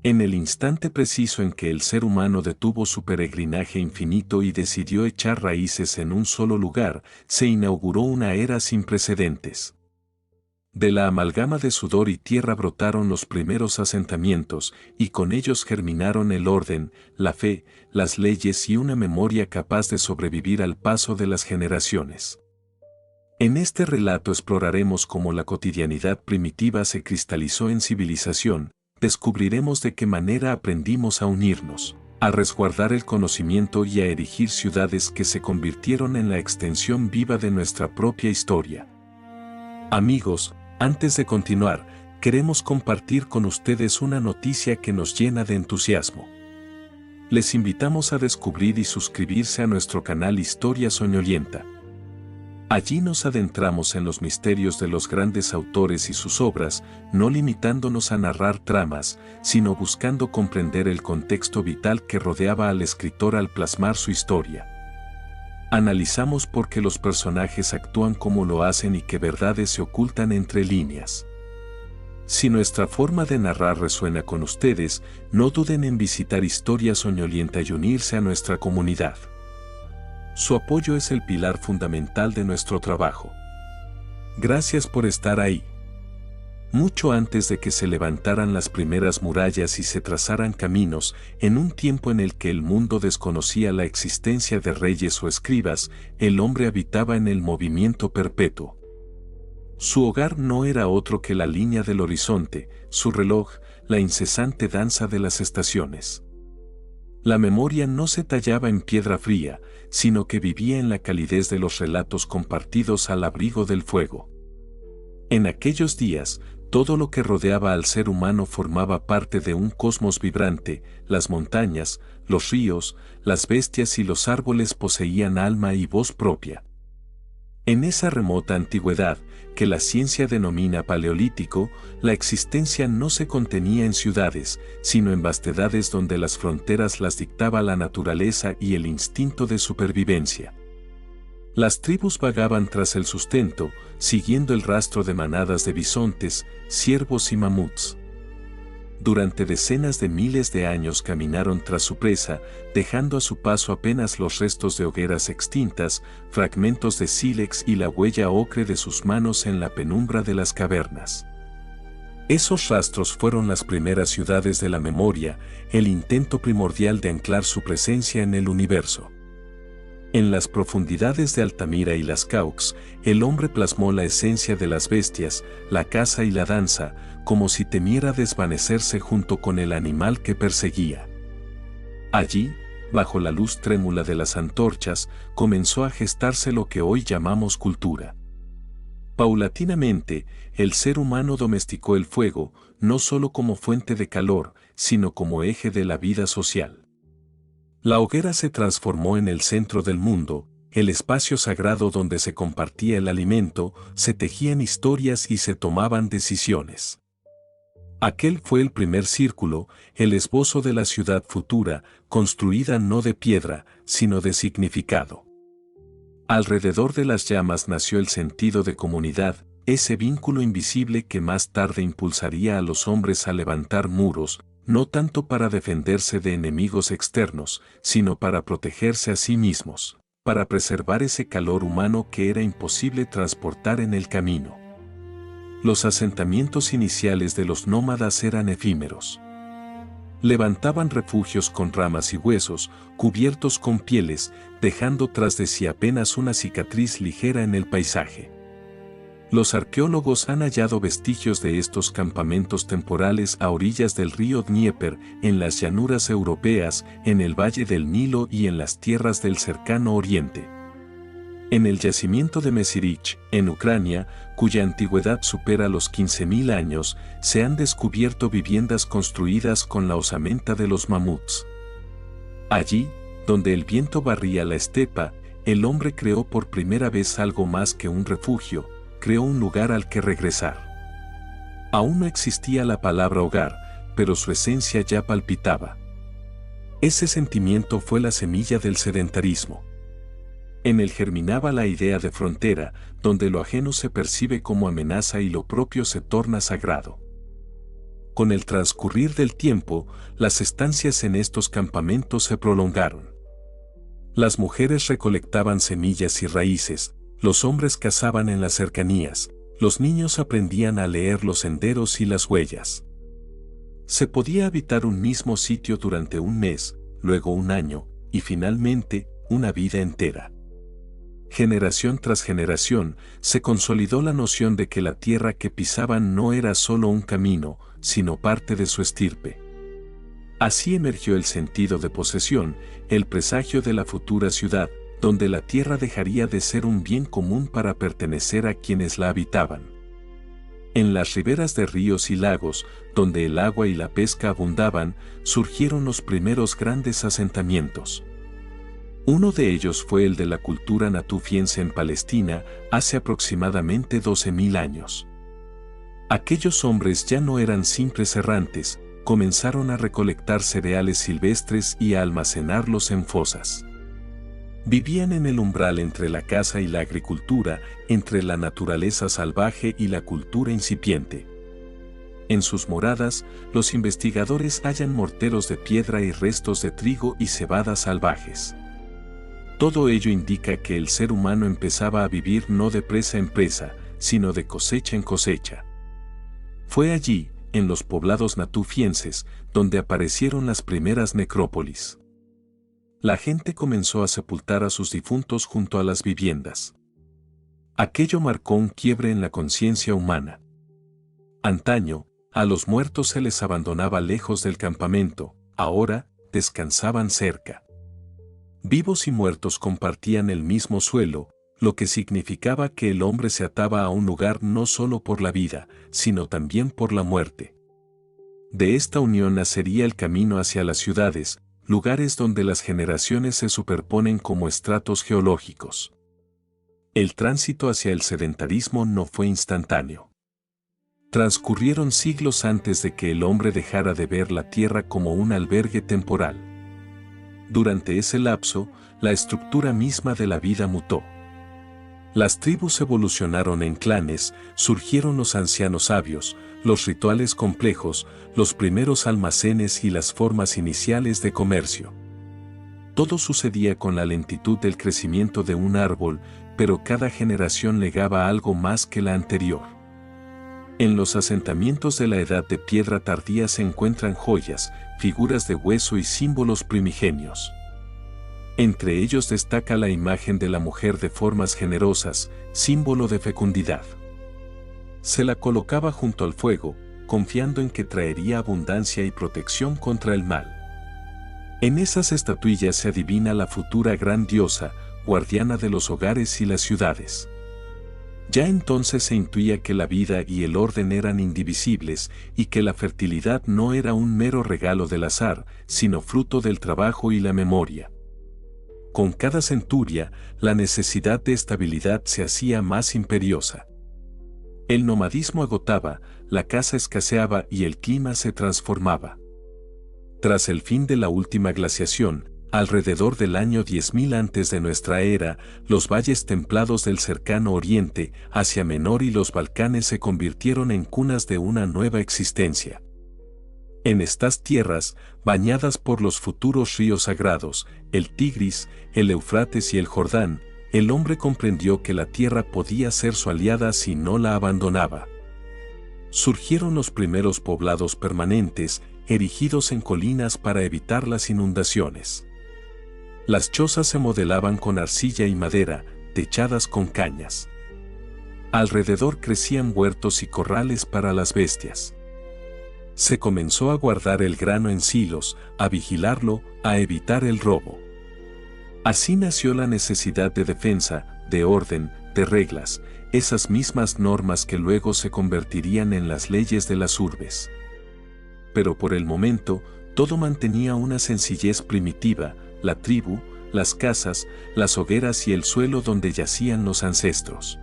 En el instante preciso en que el ser humano detuvo su peregrinaje infinito y decidió echar raíces en un solo lugar, se inauguró una era sin precedentes. De la amalgama de sudor y tierra brotaron los primeros asentamientos, y con ellos germinaron el orden, la fe, las leyes y una memoria capaz de sobrevivir al paso de las generaciones. En este relato exploraremos cómo la cotidianidad primitiva se cristalizó en civilización, descubriremos de qué manera aprendimos a unirnos, a resguardar el conocimiento y a erigir ciudades que se convirtieron en la extensión viva de nuestra propia historia. Amigos, antes de continuar, queremos compartir con ustedes una noticia que nos llena de entusiasmo. Les invitamos a descubrir y suscribirse a nuestro canal Historia Soñolienta. Allí nos adentramos en los misterios de los grandes autores y sus obras, no limitándonos a narrar tramas, sino buscando comprender el contexto vital que rodeaba al escritor al plasmar su historia. Analizamos por qué los personajes actúan como lo hacen y qué verdades se ocultan entre líneas. Si nuestra forma de narrar resuena con ustedes, no duden en visitar Historia Soñolienta y unirse a nuestra comunidad. Su apoyo es el pilar fundamental de nuestro trabajo. Gracias por estar ahí. Mucho antes de que se levantaran las primeras murallas y se trazaran caminos, en un tiempo en el que el mundo desconocía la existencia de reyes o escribas, el hombre habitaba en el movimiento perpetuo. Su hogar no era otro que la línea del horizonte, su reloj, la incesante danza de las estaciones. La memoria no se tallaba en piedra fría, sino que vivía en la calidez de los relatos compartidos al abrigo del fuego. En aquellos días, todo lo que rodeaba al ser humano formaba parte de un cosmos vibrante, las montañas, los ríos, las bestias y los árboles poseían alma y voz propia. En esa remota antigüedad, que la ciencia denomina Paleolítico, la existencia no se contenía en ciudades, sino en vastedades donde las fronteras las dictaba la naturaleza y el instinto de supervivencia. Las tribus vagaban tras el sustento, siguiendo el rastro de manadas de bisontes, ciervos y mamuts. Durante decenas de miles de años caminaron tras su presa, dejando a su paso apenas los restos de hogueras extintas, fragmentos de sílex y la huella ocre de sus manos en la penumbra de las cavernas. Esos rastros fueron las primeras ciudades de la memoria, el intento primordial de anclar su presencia en el universo. En las profundidades de Altamira y las Caux, el hombre plasmó la esencia de las bestias, la caza y la danza, como si temiera desvanecerse junto con el animal que perseguía. Allí, bajo la luz trémula de las antorchas, comenzó a gestarse lo que hoy llamamos cultura. Paulatinamente, el ser humano domesticó el fuego, no solo como fuente de calor, sino como eje de la vida social. La hoguera se transformó en el centro del mundo, el espacio sagrado donde se compartía el alimento, se tejían historias y se tomaban decisiones. Aquel fue el primer círculo, el esbozo de la ciudad futura, construida no de piedra, sino de significado. Alrededor de las llamas nació el sentido de comunidad, ese vínculo invisible que más tarde impulsaría a los hombres a levantar muros, no tanto para defenderse de enemigos externos, sino para protegerse a sí mismos, para preservar ese calor humano que era imposible transportar en el camino. Los asentamientos iniciales de los nómadas eran efímeros. Levantaban refugios con ramas y huesos, cubiertos con pieles, dejando tras de sí apenas una cicatriz ligera en el paisaje. Los arqueólogos han hallado vestigios de estos campamentos temporales a orillas del río Dnieper, en las llanuras europeas, en el valle del Nilo y en las tierras del cercano oriente. En el yacimiento de Mesirich, en Ucrania, cuya antigüedad supera los 15.000 años, se han descubierto viviendas construidas con la osamenta de los mamuts. Allí, donde el viento barría la estepa, el hombre creó por primera vez algo más que un refugio, creó un lugar al que regresar. Aún no existía la palabra hogar, pero su esencia ya palpitaba. Ese sentimiento fue la semilla del sedentarismo. En él germinaba la idea de frontera, donde lo ajeno se percibe como amenaza y lo propio se torna sagrado. Con el transcurrir del tiempo, las estancias en estos campamentos se prolongaron. Las mujeres recolectaban semillas y raíces, los hombres cazaban en las cercanías, los niños aprendían a leer los senderos y las huellas. Se podía habitar un mismo sitio durante un mes, luego un año, y finalmente, una vida entera. Generación tras generación, se consolidó la noción de que la tierra que pisaban no era solo un camino, sino parte de su estirpe. Así emergió el sentido de posesión, el presagio de la futura ciudad, donde la tierra dejaría de ser un bien común para pertenecer a quienes la habitaban. En las riberas de ríos y lagos, donde el agua y la pesca abundaban, surgieron los primeros grandes asentamientos. Uno de ellos fue el de la cultura natufiense en Palestina hace aproximadamente 12.000 años. Aquellos hombres ya no eran simples errantes, comenzaron a recolectar cereales silvestres y a almacenarlos en fosas. Vivían en el umbral entre la caza y la agricultura, entre la naturaleza salvaje y la cultura incipiente. En sus moradas, los investigadores hallan morteros de piedra y restos de trigo y cebada salvajes. Todo ello indica que el ser humano empezaba a vivir no de presa en presa, sino de cosecha en cosecha. Fue allí, en los poblados natufienses, donde aparecieron las primeras necrópolis. La gente comenzó a sepultar a sus difuntos junto a las viviendas. Aquello marcó un quiebre en la conciencia humana. Antaño, a los muertos se les abandonaba lejos del campamento, ahora, descansaban cerca. Vivos y muertos compartían el mismo suelo, lo que significaba que el hombre se ataba a un lugar no solo por la vida, sino también por la muerte. De esta unión nacería el camino hacia las ciudades, lugares donde las generaciones se superponen como estratos geológicos. El tránsito hacia el sedentarismo no fue instantáneo. Transcurrieron siglos antes de que el hombre dejara de ver la tierra como un albergue temporal. Durante ese lapso, la estructura misma de la vida mutó. Las tribus evolucionaron en clanes, surgieron los ancianos sabios, los rituales complejos, los primeros almacenes y las formas iniciales de comercio. Todo sucedía con la lentitud del crecimiento de un árbol, pero cada generación legaba algo más que la anterior. En los asentamientos de la Edad de Piedra tardía se encuentran joyas, figuras de hueso y símbolos primigenios. Entre ellos destaca la imagen de la mujer de formas generosas, símbolo de fecundidad. Se la colocaba junto al fuego, confiando en que traería abundancia y protección contra el mal. En esas estatuillas se adivina la futura gran diosa, guardiana de los hogares y las ciudades. Ya entonces se intuía que la vida y el orden eran indivisibles y que la fertilidad no era un mero regalo del azar, sino fruto del trabajo y la memoria. Con cada centuria, la necesidad de estabilidad se hacía más imperiosa. El nomadismo agotaba, la caza escaseaba y el clima se transformaba. Tras el fin de la última glaciación, alrededor del año 10.000 antes de nuestra era, los valles templados del cercano Oriente, Asia Menor y los Balcanes se convirtieron en cunas de una nueva existencia. En estas tierras, bañadas por los futuros ríos sagrados, el Tigris, el Éufrates y el Jordán, el hombre comprendió que la tierra podía ser su aliada si no la abandonaba. Surgieron los primeros poblados permanentes, erigidos en colinas para evitar las inundaciones. Las chozas se modelaban con arcilla y madera, techadas con cañas. Alrededor crecían huertos y corrales para las bestias. Se comenzó a guardar el grano en silos, a vigilarlo, a evitar el robo. Así nació la necesidad de defensa, de orden, de reglas, esas mismas normas que luego se convertirían en las leyes de las urbes. Pero por el momento, todo mantenía una sencillez primitiva, la tribu, las casas, las hogueras y el suelo donde yacían los ancestros.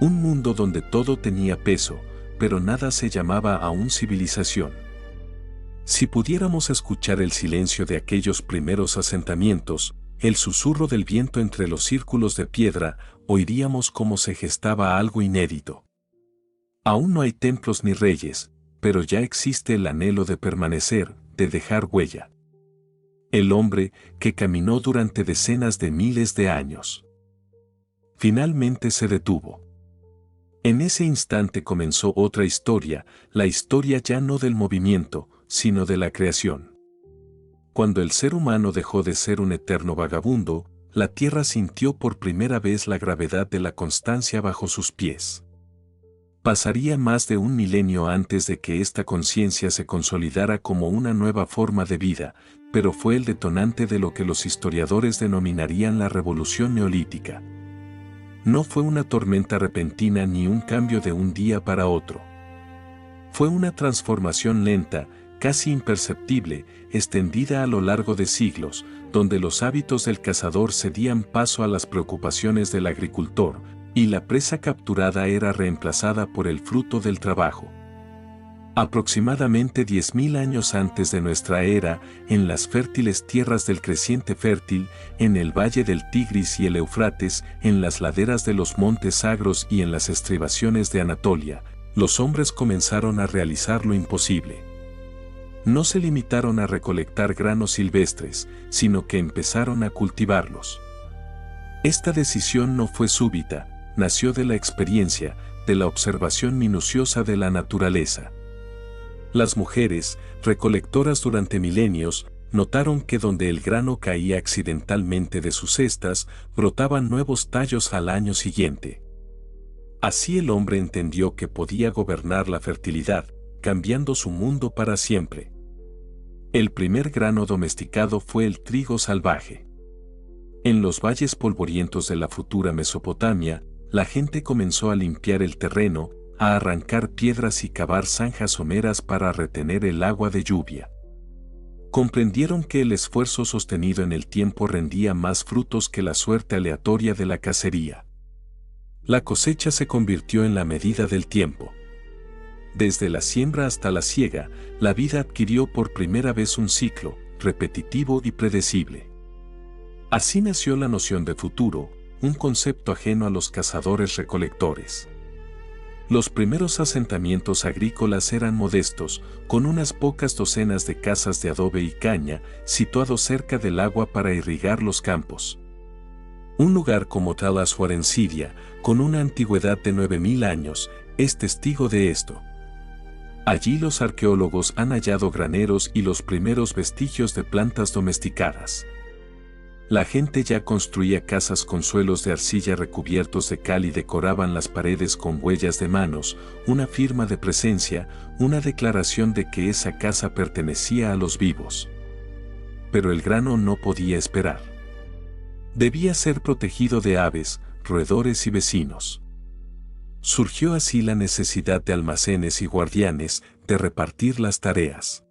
Un mundo donde todo tenía peso, pero nada se llamaba aún civilización. Si pudiéramos escuchar el silencio de aquellos primeros asentamientos, el susurro del viento entre los círculos de piedra, oiríamos cómo se gestaba algo inédito. Aún no hay templos ni reyes, pero ya existe el anhelo de permanecer, de dejar huella. El hombre, que caminó durante decenas de miles de años, finalmente se detuvo. En ese instante comenzó otra historia, la historia ya no del movimiento, sino de la creación. Cuando el ser humano dejó de ser un eterno vagabundo, la tierra sintió por primera vez la gravedad de la constancia bajo sus pies. Pasaría más de un milenio antes de que esta conciencia se consolidara como una nueva forma de vida, pero fue el detonante de lo que los historiadores denominarían la revolución neolítica. No fue una tormenta repentina ni un cambio de un día para otro. Fue una transformación lenta, casi imperceptible, extendida a lo largo de siglos, donde los hábitos del cazador cedían paso a las preocupaciones del agricultor, y la presa capturada era reemplazada por el fruto del trabajo. Aproximadamente 10.000 años antes de nuestra era, en las fértiles tierras del creciente fértil, en el valle del Tigris y el Eufrates, en las laderas de los montes sagros y en las estribaciones de Anatolia, los hombres comenzaron a realizar lo imposible. No se limitaron a recolectar granos silvestres, sino que empezaron a cultivarlos. Esta decisión no fue súbita, nació de la experiencia, de la observación minuciosa de la naturaleza. Las mujeres, recolectoras durante milenios, notaron que donde el grano caía accidentalmente de sus cestas, brotaban nuevos tallos al año siguiente. Así el hombre entendió que podía gobernar la fertilidad, cambiando su mundo para siempre. El primer grano domesticado fue el trigo salvaje. En los valles polvorientos de la futura Mesopotamia, la gente comenzó a limpiar el terreno, a arrancar piedras y cavar zanjas someras para retener el agua de lluvia. Comprendieron que el esfuerzo sostenido en el tiempo rendía más frutos que la suerte aleatoria de la cacería. La cosecha se convirtió en la medida del tiempo. Desde la siembra hasta la siega, la vida adquirió por primera vez un ciclo, repetitivo y predecible. Así nació la noción de futuro, un concepto ajeno a los cazadores-recolectores. Los primeros asentamientos agrícolas eran modestos, con unas pocas docenas de casas de adobe y caña, situados cerca del agua para irrigar los campos. Un lugar como Talashuar en Siria, con una antigüedad de 9.000 años, es testigo de esto. Allí los arqueólogos han hallado graneros y los primeros vestigios de plantas domesticadas. La gente ya construía casas con suelos de arcilla recubiertos de cal y decoraban las paredes con huellas de manos, una firma de presencia, una declaración de que esa casa pertenecía a los vivos. Pero el grano no podía esperar. Debía ser protegido de aves, roedores y vecinos. Surgió así la necesidad de almacenes y guardianes, de repartir las tareas.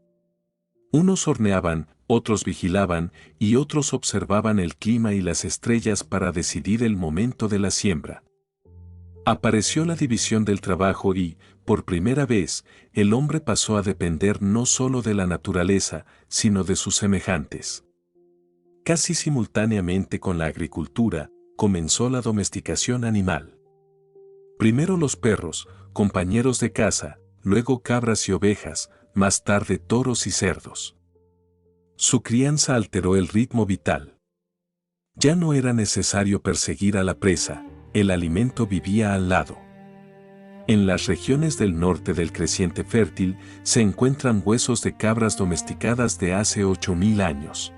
Unos horneaban, otros vigilaban y otros observaban el clima y las estrellas para decidir el momento de la siembra. Apareció la división del trabajo y, por primera vez, el hombre pasó a depender no solo de la naturaleza, sino de sus semejantes. Casi simultáneamente con la agricultura, comenzó la domesticación animal. Primero los perros, compañeros de caza, luego cabras y ovejas, más tarde toros y cerdos. Su crianza alteró el ritmo vital. Ya no era necesario perseguir a la presa, el alimento vivía al lado. En las regiones del norte del creciente fértil se encuentran huesos de cabras domesticadas de hace 8.000 años.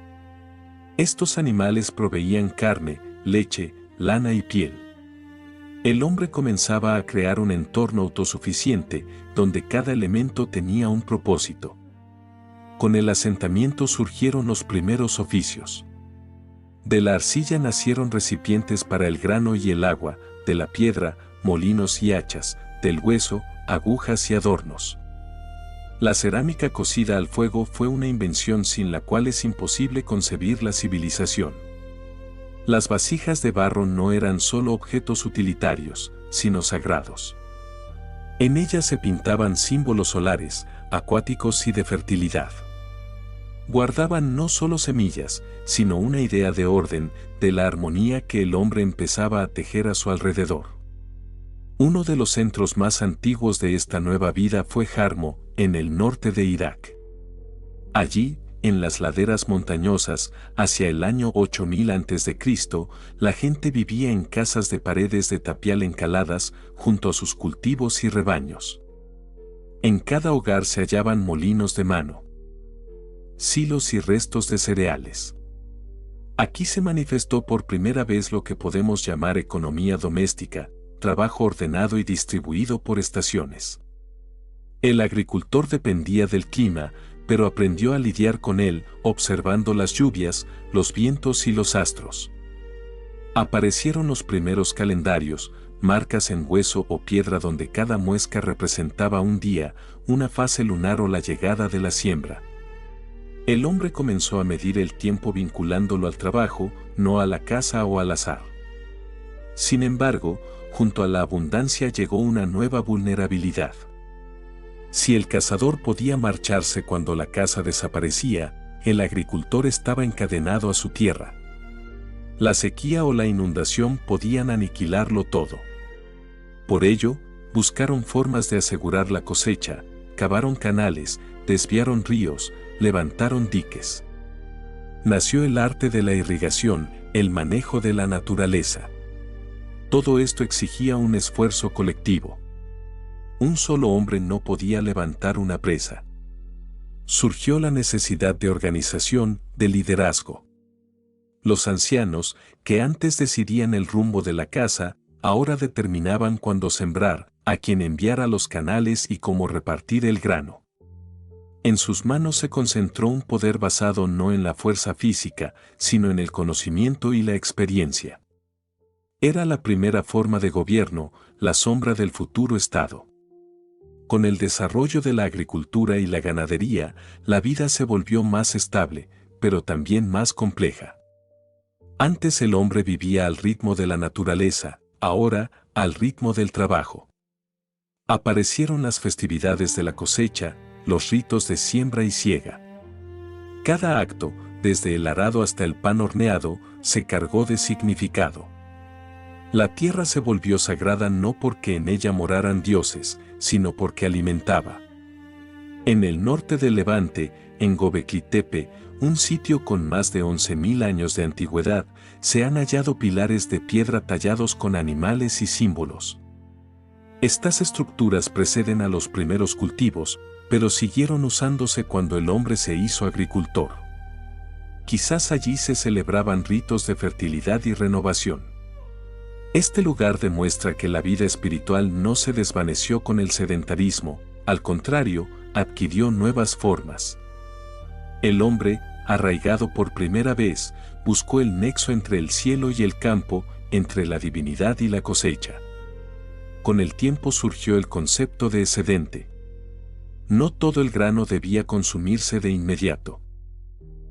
Estos animales proveían carne, leche, lana y piel. El hombre comenzaba a crear un entorno autosuficiente, donde cada elemento tenía un propósito. Con el asentamiento surgieron los primeros oficios. De la arcilla nacieron recipientes para el grano y el agua, de la piedra, molinos y hachas, del hueso, agujas y adornos. La cerámica cocida al fuego fue una invención sin la cual es imposible concebir la civilización. Las vasijas de barro no eran solo objetos utilitarios, sino sagrados. En ellas se pintaban símbolos solares, acuáticos y de fertilidad. Guardaban no solo semillas, sino una idea de orden, de la armonía que el hombre empezaba a tejer a su alrededor. Uno de los centros más antiguos de esta nueva vida fue Jarmo, en el norte de Irak. Allí, en las laderas montañosas, hacia el año 8000 a.C., la gente vivía en casas de paredes de tapial encaladas junto a sus cultivos y rebaños. En cada hogar se hallaban molinos de mano, silos y restos de cereales. Aquí se manifestó por primera vez lo que podemos llamar economía doméstica, trabajo ordenado y distribuido por estaciones. El agricultor dependía del clima, pero aprendió a lidiar con él observando las lluvias, los vientos y los astros. Aparecieron los primeros calendarios, marcas en hueso o piedra donde cada muesca representaba un día, una fase lunar o la llegada de la siembra. El hombre comenzó a medir el tiempo vinculándolo al trabajo, no a la caza o al azar. Sin embargo, junto a la abundancia llegó una nueva vulnerabilidad. Si el cazador podía marcharse cuando la caza desaparecía, el agricultor estaba encadenado a su tierra. La sequía o la inundación podían aniquilarlo todo. Por ello, buscaron formas de asegurar la cosecha, cavaron canales, desviaron ríos, levantaron diques. Nació el arte de la irrigación, el manejo de la naturaleza. Todo esto exigía un esfuerzo colectivo. Un solo hombre no podía levantar una presa. Surgió la necesidad de organización, de liderazgo. Los ancianos, que antes decidían el rumbo de la caza, ahora determinaban cuándo sembrar, a quién enviar a los canales y cómo repartir el grano. En sus manos se concentró un poder basado no en la fuerza física, sino en el conocimiento y la experiencia. Era la primera forma de gobierno, la sombra del futuro Estado. Con el desarrollo de la agricultura y la ganadería, la vida se volvió más estable, pero también más compleja. Antes el hombre vivía al ritmo de la naturaleza, ahora, al ritmo del trabajo. Aparecieron las festividades de la cosecha, los ritos de siembra y siega. Cada acto, desde el arado hasta el pan horneado, se cargó de significado. La tierra se volvió sagrada no porque en ella moraran dioses, sino porque alimentaba. En el norte del Levante, en Gobekli Tepe, un sitio con más de 11.000 años de antigüedad, se han hallado pilares de piedra tallados con animales y símbolos. Estas estructuras preceden a los primeros cultivos, pero siguieron usándose cuando el hombre se hizo agricultor. Quizás allí se celebraban ritos de fertilidad y renovación. Este lugar demuestra que la vida espiritual no se desvaneció con el sedentarismo, al contrario, adquirió nuevas formas. El hombre, arraigado por primera vez, buscó el nexo entre el cielo y el campo, entre la divinidad y la cosecha. Con el tiempo surgió el concepto de excedente. No todo el grano debía consumirse de inmediato.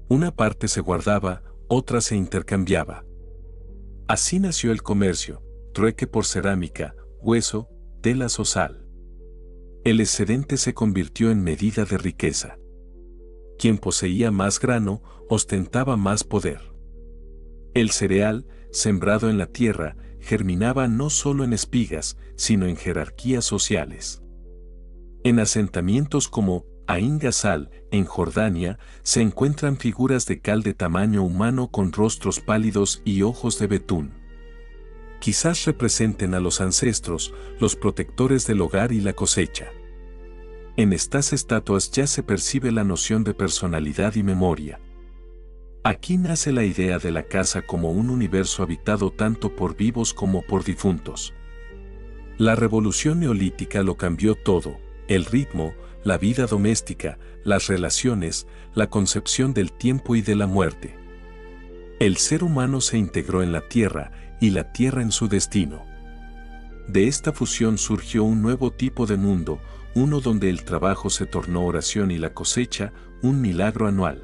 Una parte se guardaba, otra se intercambiaba. Así nació el comercio, trueque por cerámica, hueso, telas o sal. El excedente se convirtió en medida de riqueza. Quien poseía más grano, ostentaba más poder. El cereal, sembrado en la tierra, germinaba no solo en espigas, sino en jerarquías sociales. En asentamientos como Ain Ghazal, en Jordania, se encuentran figuras de cal de tamaño humano con rostros pálidos y ojos de betún. Quizás representen a los ancestros, los protectores del hogar y la cosecha. En estas estatuas ya se percibe la noción de personalidad y memoria. Aquí nace la idea de la casa como un universo habitado tanto por vivos como por difuntos. La revolución neolítica lo cambió todo: el ritmo, la vida doméstica, las relaciones, la concepción del tiempo y de la muerte. El ser humano se integró en la tierra y la tierra en su destino. De esta fusión surgió un nuevo tipo de mundo, uno donde el trabajo se tornó oración y la cosecha un milagro anual.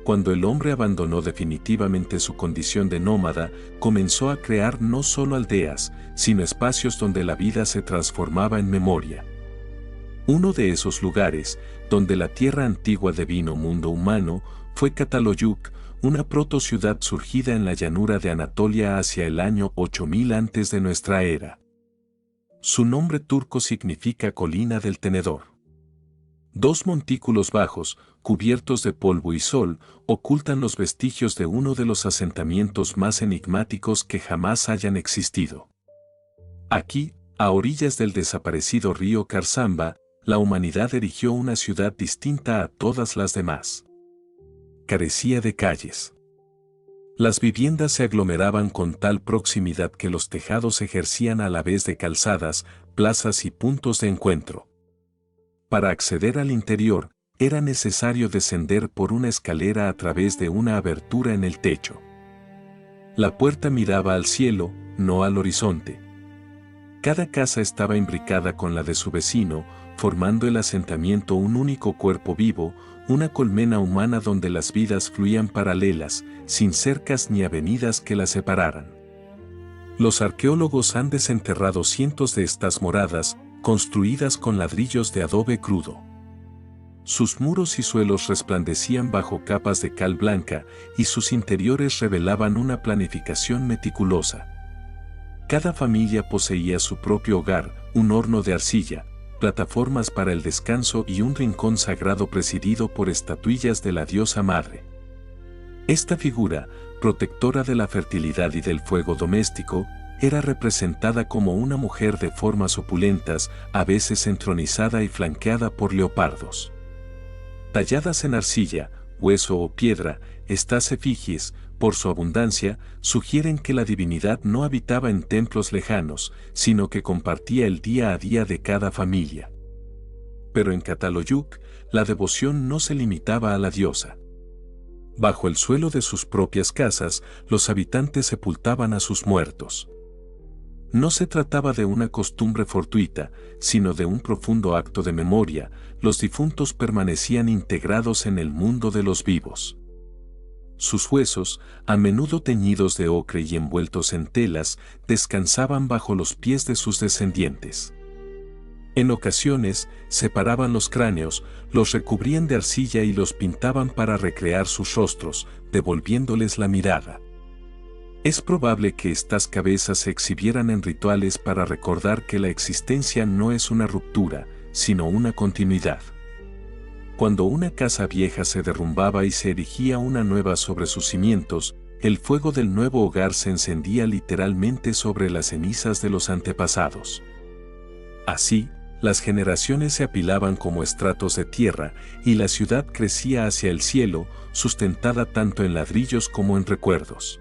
Cuando el hombre abandonó definitivamente su condición de nómada, comenzó a crear no solo aldeas, sino espacios donde la vida se transformaba en memoria. Uno de esos lugares, donde la tierra antigua devino mundo humano, fue Çatalhöyük, una protociudad surgida en la llanura de Anatolia hacia el año 8000 antes de nuestra era. Su nombre turco significa colina del tenedor. Dos montículos bajos, cubiertos de polvo y sol, ocultan los vestigios de uno de los asentamientos más enigmáticos que jamás hayan existido. Aquí, a orillas del desaparecido río Karzamba, la humanidad erigió una ciudad distinta a todas las demás. Carecía de calles. Las viviendas se aglomeraban con tal proximidad que los tejados ejercían a la vez de calzadas, plazas y puntos de encuentro. Para acceder al interior, era necesario descender por una escalera a través de una abertura en el techo. La puerta miraba al cielo, no al horizonte. Cada casa estaba imbricada con la de su vecino, formando el asentamiento un único cuerpo vivo, una colmena humana donde las vidas fluían paralelas, sin cercas ni avenidas que las separaran. Los arqueólogos han desenterrado cientos de estas moradas, construidas con ladrillos de adobe crudo. Sus muros y suelos resplandecían bajo capas de cal blanca y sus interiores revelaban una planificación meticulosa. Cada familia poseía su propio hogar, un horno de arcilla, plataformas para el descanso y un rincón sagrado presidido por estatuillas de la diosa madre. Esta figura, protectora de la fertilidad y del fuego doméstico, era representada como una mujer de formas opulentas, a veces entronizada y flanqueada por leopardos. Talladas en arcilla, hueso o piedra, estas efigies, por su abundancia, sugieren que la divinidad no habitaba en templos lejanos, sino que compartía el día a día de cada familia. Pero en Çatalhöyük, la devoción no se limitaba a la diosa. Bajo el suelo de sus propias casas, los habitantes sepultaban a sus muertos. No se trataba de una costumbre fortuita, sino de un profundo acto de memoria. Los difuntos permanecían integrados en el mundo de los vivos. Sus huesos, a menudo teñidos de ocre y envueltos en telas, descansaban bajo los pies de sus descendientes. En ocasiones, separaban los cráneos, los recubrían de arcilla y los pintaban para recrear sus rostros, devolviéndoles la mirada. Es probable que estas cabezas se exhibieran en rituales para recordar que la existencia no es una ruptura, sino una continuidad. Cuando una casa vieja se derrumbaba y se erigía una nueva sobre sus cimientos, el fuego del nuevo hogar se encendía literalmente sobre las cenizas de los antepasados. Así, las generaciones se apilaban como estratos de tierra y la ciudad crecía hacia el cielo, sustentada tanto en ladrillos como en recuerdos.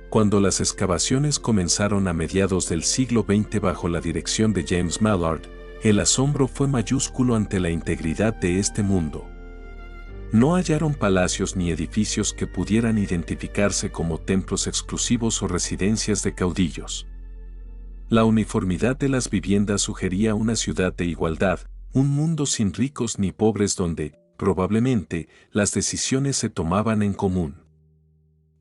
Cuando las excavaciones comenzaron a mediados del siglo XX bajo la dirección de James Mallard, el asombro fue mayúsculo ante la integridad de este mundo. No hallaron palacios ni edificios que pudieran identificarse como templos exclusivos o residencias de caudillos. La uniformidad de las viviendas sugería una ciudad de igualdad, un mundo sin ricos ni pobres donde, probablemente, las decisiones se tomaban en común.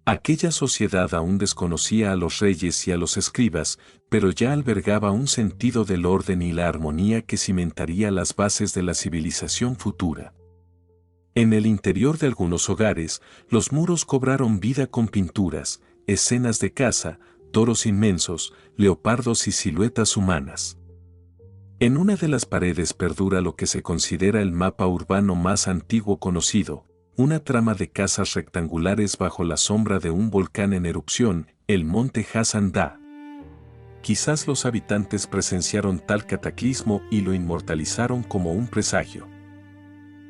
Aquella sociedad aún desconocía a los reyes y a los escribas, pero ya albergaba un sentido del orden y la armonía que cimentaría las bases de la civilización futura. En el interior de algunos hogares, los muros cobraron vida con pinturas, escenas de caza, toros inmensos, leopardos y siluetas humanas. En una de las paredes perdura lo que se considera el mapa urbano más antiguo conocido, una trama de casas rectangulares bajo la sombra de un volcán en erupción, el monte Hasan Dağ. Quizás los habitantes presenciaron tal cataclismo y lo inmortalizaron como un presagio.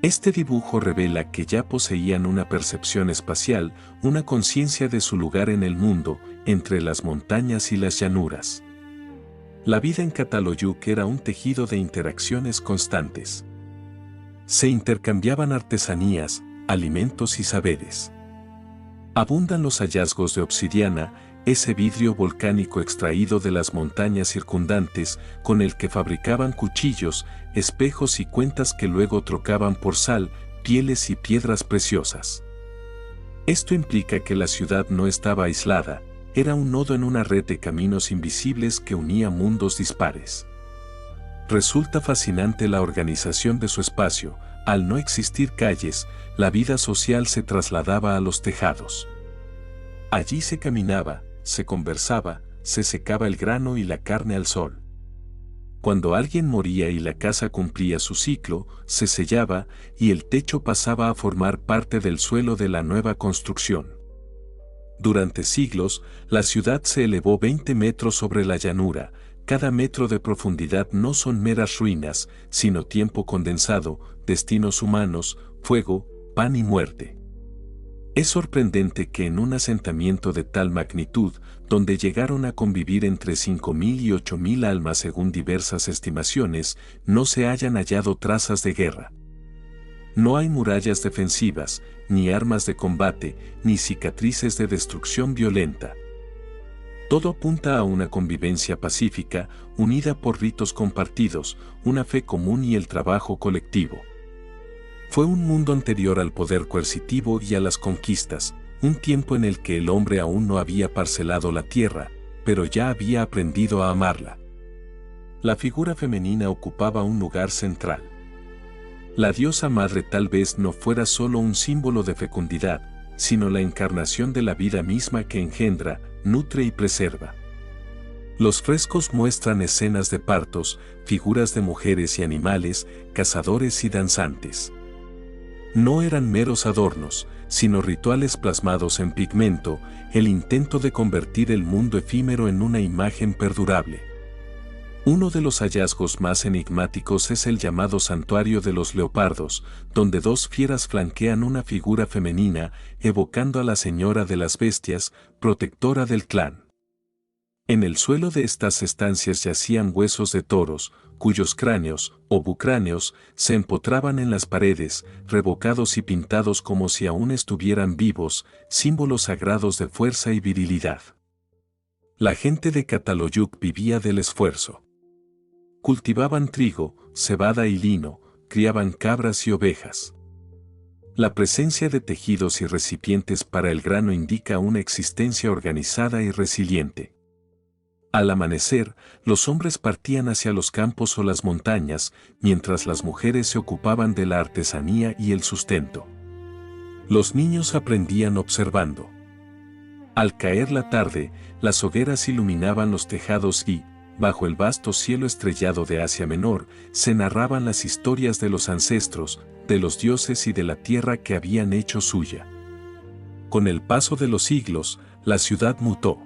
Este dibujo revela que ya poseían una percepción espacial, una conciencia de su lugar en el mundo, entre las montañas y las llanuras. La vida en Çatalhöyük era un tejido de interacciones constantes. Se intercambiaban artesanías, alimentos y saberes. Abundan los hallazgos de obsidiana, ese vidrio volcánico extraído de las montañas circundantes, con el que fabricaban cuchillos, espejos y cuentas que luego trocaban por sal, pieles y piedras preciosas. Esto implica que la ciudad no estaba aislada, era un nodo en una red de caminos invisibles que unía mundos dispares. Resulta fascinante la organización de su espacio. Al no existir calles, la vida social se trasladaba a los tejados. Allí se caminaba, se conversaba, se secaba el grano y la carne al sol. Cuando alguien moría y la casa cumplía su ciclo, se sellaba y el techo pasaba a formar parte del suelo de la nueva construcción. Durante siglos, la ciudad se elevó 20 metros sobre la llanura. Cada metro de profundidad no son meras ruinas, sino tiempo condensado, destinos humanos, fuego, pan y muerte. Es sorprendente que en un asentamiento de tal magnitud, donde llegaron a convivir entre 5.000 y 8.000 almas según diversas estimaciones, no se hayan hallado trazas de guerra. No hay murallas defensivas, ni armas de combate, ni cicatrices de destrucción violenta. Todo apunta a una convivencia pacífica, unida por ritos compartidos, una fe común y el trabajo colectivo. Fue un mundo anterior al poder coercitivo y a las conquistas, un tiempo en el que el hombre aún no había parcelado la tierra, pero ya había aprendido a amarla. La figura femenina ocupaba un lugar central. La diosa madre tal vez no fuera solo un símbolo de fecundidad, sino la encarnación de la vida misma que engendra, nutre y preserva. Los frescos muestran escenas de partos, figuras de mujeres y animales, cazadores y danzantes. No eran meros adornos, sino rituales plasmados en pigmento, el intento de convertir el mundo efímero en una imagen perdurable. Uno de los hallazgos más enigmáticos es el llamado Santuario de los Leopardos, donde dos fieras flanquean una figura femenina, evocando a la Señora de las Bestias, protectora del clan. En el suelo de estas estancias yacían huesos de toros, cuyos cráneos, o bucráneos, se empotraban en las paredes, revocados y pintados como si aún estuvieran vivos, símbolos sagrados de fuerza y virilidad. La gente de Catalhoyuk vivía del esfuerzo. Cultivaban trigo, cebada y lino, criaban cabras y ovejas. La presencia de tejidos y recipientes para el grano indica una existencia organizada y resiliente. Al amanecer, los hombres partían hacia los campos o las montañas, mientras las mujeres se ocupaban de la artesanía y el sustento. Los niños aprendían observando. Al caer la tarde, las hogueras iluminaban los tejados y, bajo el vasto cielo estrellado de Asia Menor, se narraban las historias de los ancestros, de los dioses y de la tierra que habían hecho suya. Con el paso de los siglos, la ciudad mutó.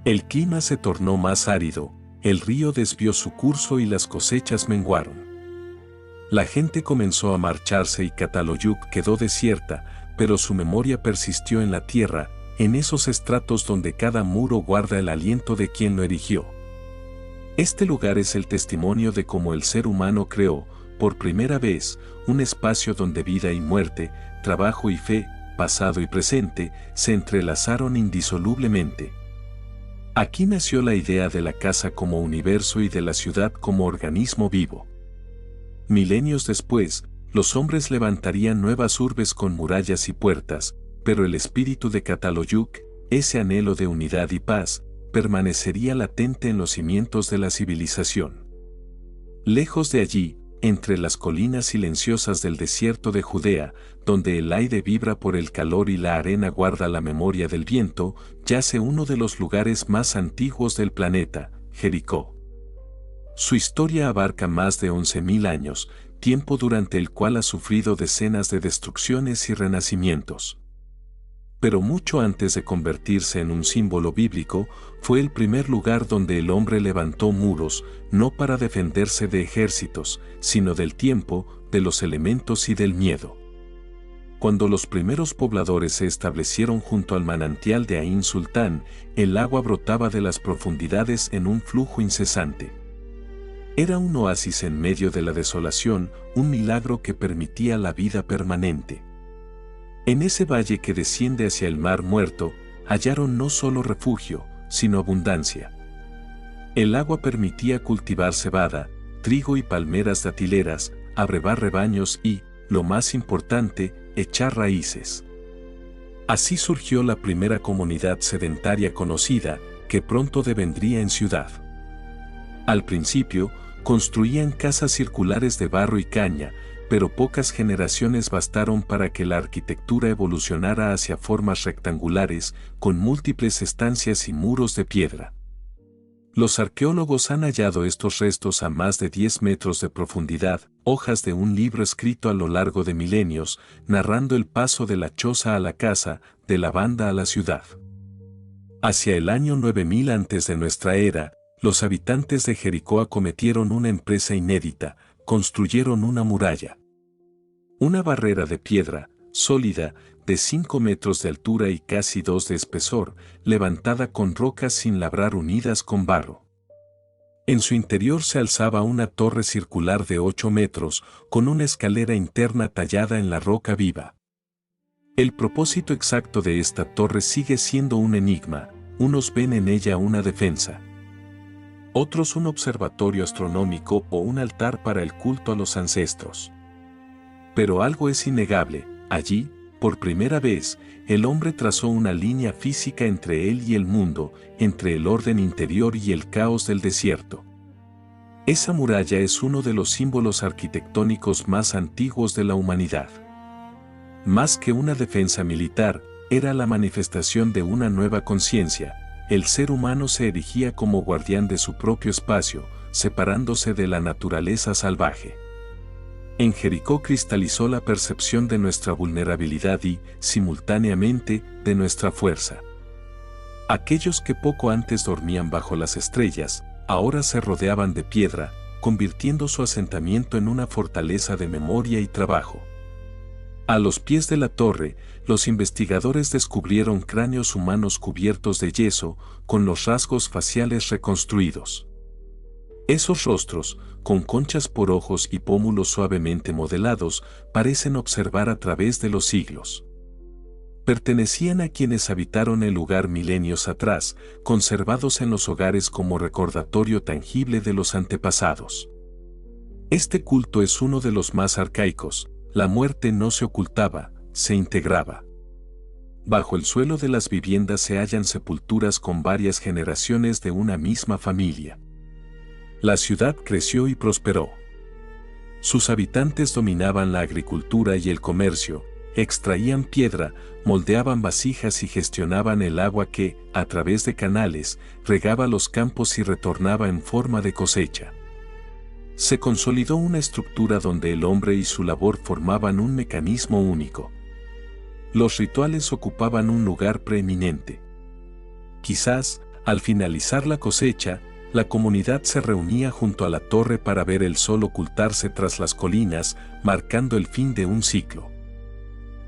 El clima se tornó más árido, el río desvió su curso y las cosechas menguaron. La gente comenzó a marcharse y Catalhoyuk quedó desierta, pero su memoria persistió en la tierra, en esos estratos donde cada muro guarda el aliento de quien lo erigió. Este lugar es el testimonio de cómo el ser humano creó, por primera vez, un espacio donde vida y muerte, trabajo y fe, pasado y presente, se entrelazaron indisolublemente. Aquí nació la idea de la casa como universo y de la ciudad como organismo vivo. Milenios después, los hombres levantarían nuevas urbes con murallas y puertas, pero el espíritu de Catalhoyuk, ese anhelo de unidad y paz, permanecería latente en los cimientos de la civilización. Lejos de allí, entre las colinas silenciosas del desierto de Judea, donde el aire vibra por el calor y la arena guarda la memoria del viento, yace uno de los lugares más antiguos del planeta, Jericó. Su historia abarca más de 11.000 años, tiempo durante el cual ha sufrido decenas de destrucciones y renacimientos. Pero mucho antes de convertirse en un símbolo bíblico, fue el primer lugar donde el hombre levantó muros, no para defenderse de ejércitos, sino del tiempo, de los elementos y del miedo. Cuando los primeros pobladores se establecieron junto al manantial de Ain Sultán, el agua brotaba de las profundidades en un flujo incesante. Era un oasis en medio de la desolación, un milagro que permitía la vida permanente. En ese valle que desciende hacia el mar muerto, hallaron no solo refugio, sino abundancia. El agua permitía cultivar cebada, trigo y palmeras datileras, abrevar rebaños y, lo más importante, echar raíces. Así surgió la primera comunidad sedentaria conocida, que pronto devendría en ciudad. Al principio, construían casas circulares de barro y caña, pero pocas generaciones bastaron para que la arquitectura evolucionara hacia formas rectangulares, con múltiples estancias y muros de piedra. Los arqueólogos han hallado estos restos a más de 10 metros de profundidad, hojas de un libro escrito a lo largo de milenios, narrando el paso de la choza a la casa, de la banda a la ciudad. Hacia el año 9000 antes de nuestra era, los habitantes de Jericó acometieron una empresa inédita, construyeron una muralla. Una barrera de piedra, sólida, de 5 metros de altura y casi 2 de espesor, levantada con rocas sin labrar unidas con barro. En su interior se alzaba una torre circular de 8 metros, con una escalera interna tallada en la roca viva. El propósito exacto de esta torre sigue siendo un enigma, unos ven en ella una defensa. Otros un observatorio astronómico o un altar para el culto a los ancestros. Pero algo es innegable, allí, por primera vez, el hombre trazó una línea física entre él y el mundo, entre el orden interior y el caos del desierto. Esa muralla es uno de los símbolos arquitectónicos más antiguos de la humanidad. Más que una defensa militar, era la manifestación de una nueva conciencia. El ser humano se erigía como guardián de su propio espacio, separándose de la naturaleza salvaje. En Jericó cristalizó la percepción de nuestra vulnerabilidad y, simultáneamente, de nuestra fuerza. Aquellos que poco antes dormían bajo las estrellas, ahora se rodeaban de piedra, convirtiendo su asentamiento en una fortaleza de memoria y trabajo. A los pies de la torre, los investigadores descubrieron cráneos humanos cubiertos de yeso, con los rasgos faciales reconstruidos. Esos rostros, con conchas por ojos y pómulos suavemente modelados, parecen observar a través de los siglos. Pertenecían a quienes habitaron el lugar milenios atrás, conservados en los hogares como recordatorio tangible de los antepasados. Este culto es uno de los más arcaicos. La muerte no se ocultaba, se integraba. Bajo el suelo de las viviendas se hallan sepulturas con varias generaciones de una misma familia. La ciudad creció y prosperó. Sus habitantes dominaban la agricultura y el comercio, extraían piedra, moldeaban vasijas y gestionaban el agua que, a través de canales, regaba los campos y retornaba en forma de cosecha. Se consolidó una estructura donde el hombre y su labor formaban un mecanismo único. Los rituales ocupaban un lugar preeminente. Quizás, al finalizar la cosecha, la comunidad se reunía junto a la torre para ver el sol ocultarse tras las colinas, marcando el fin de un ciclo.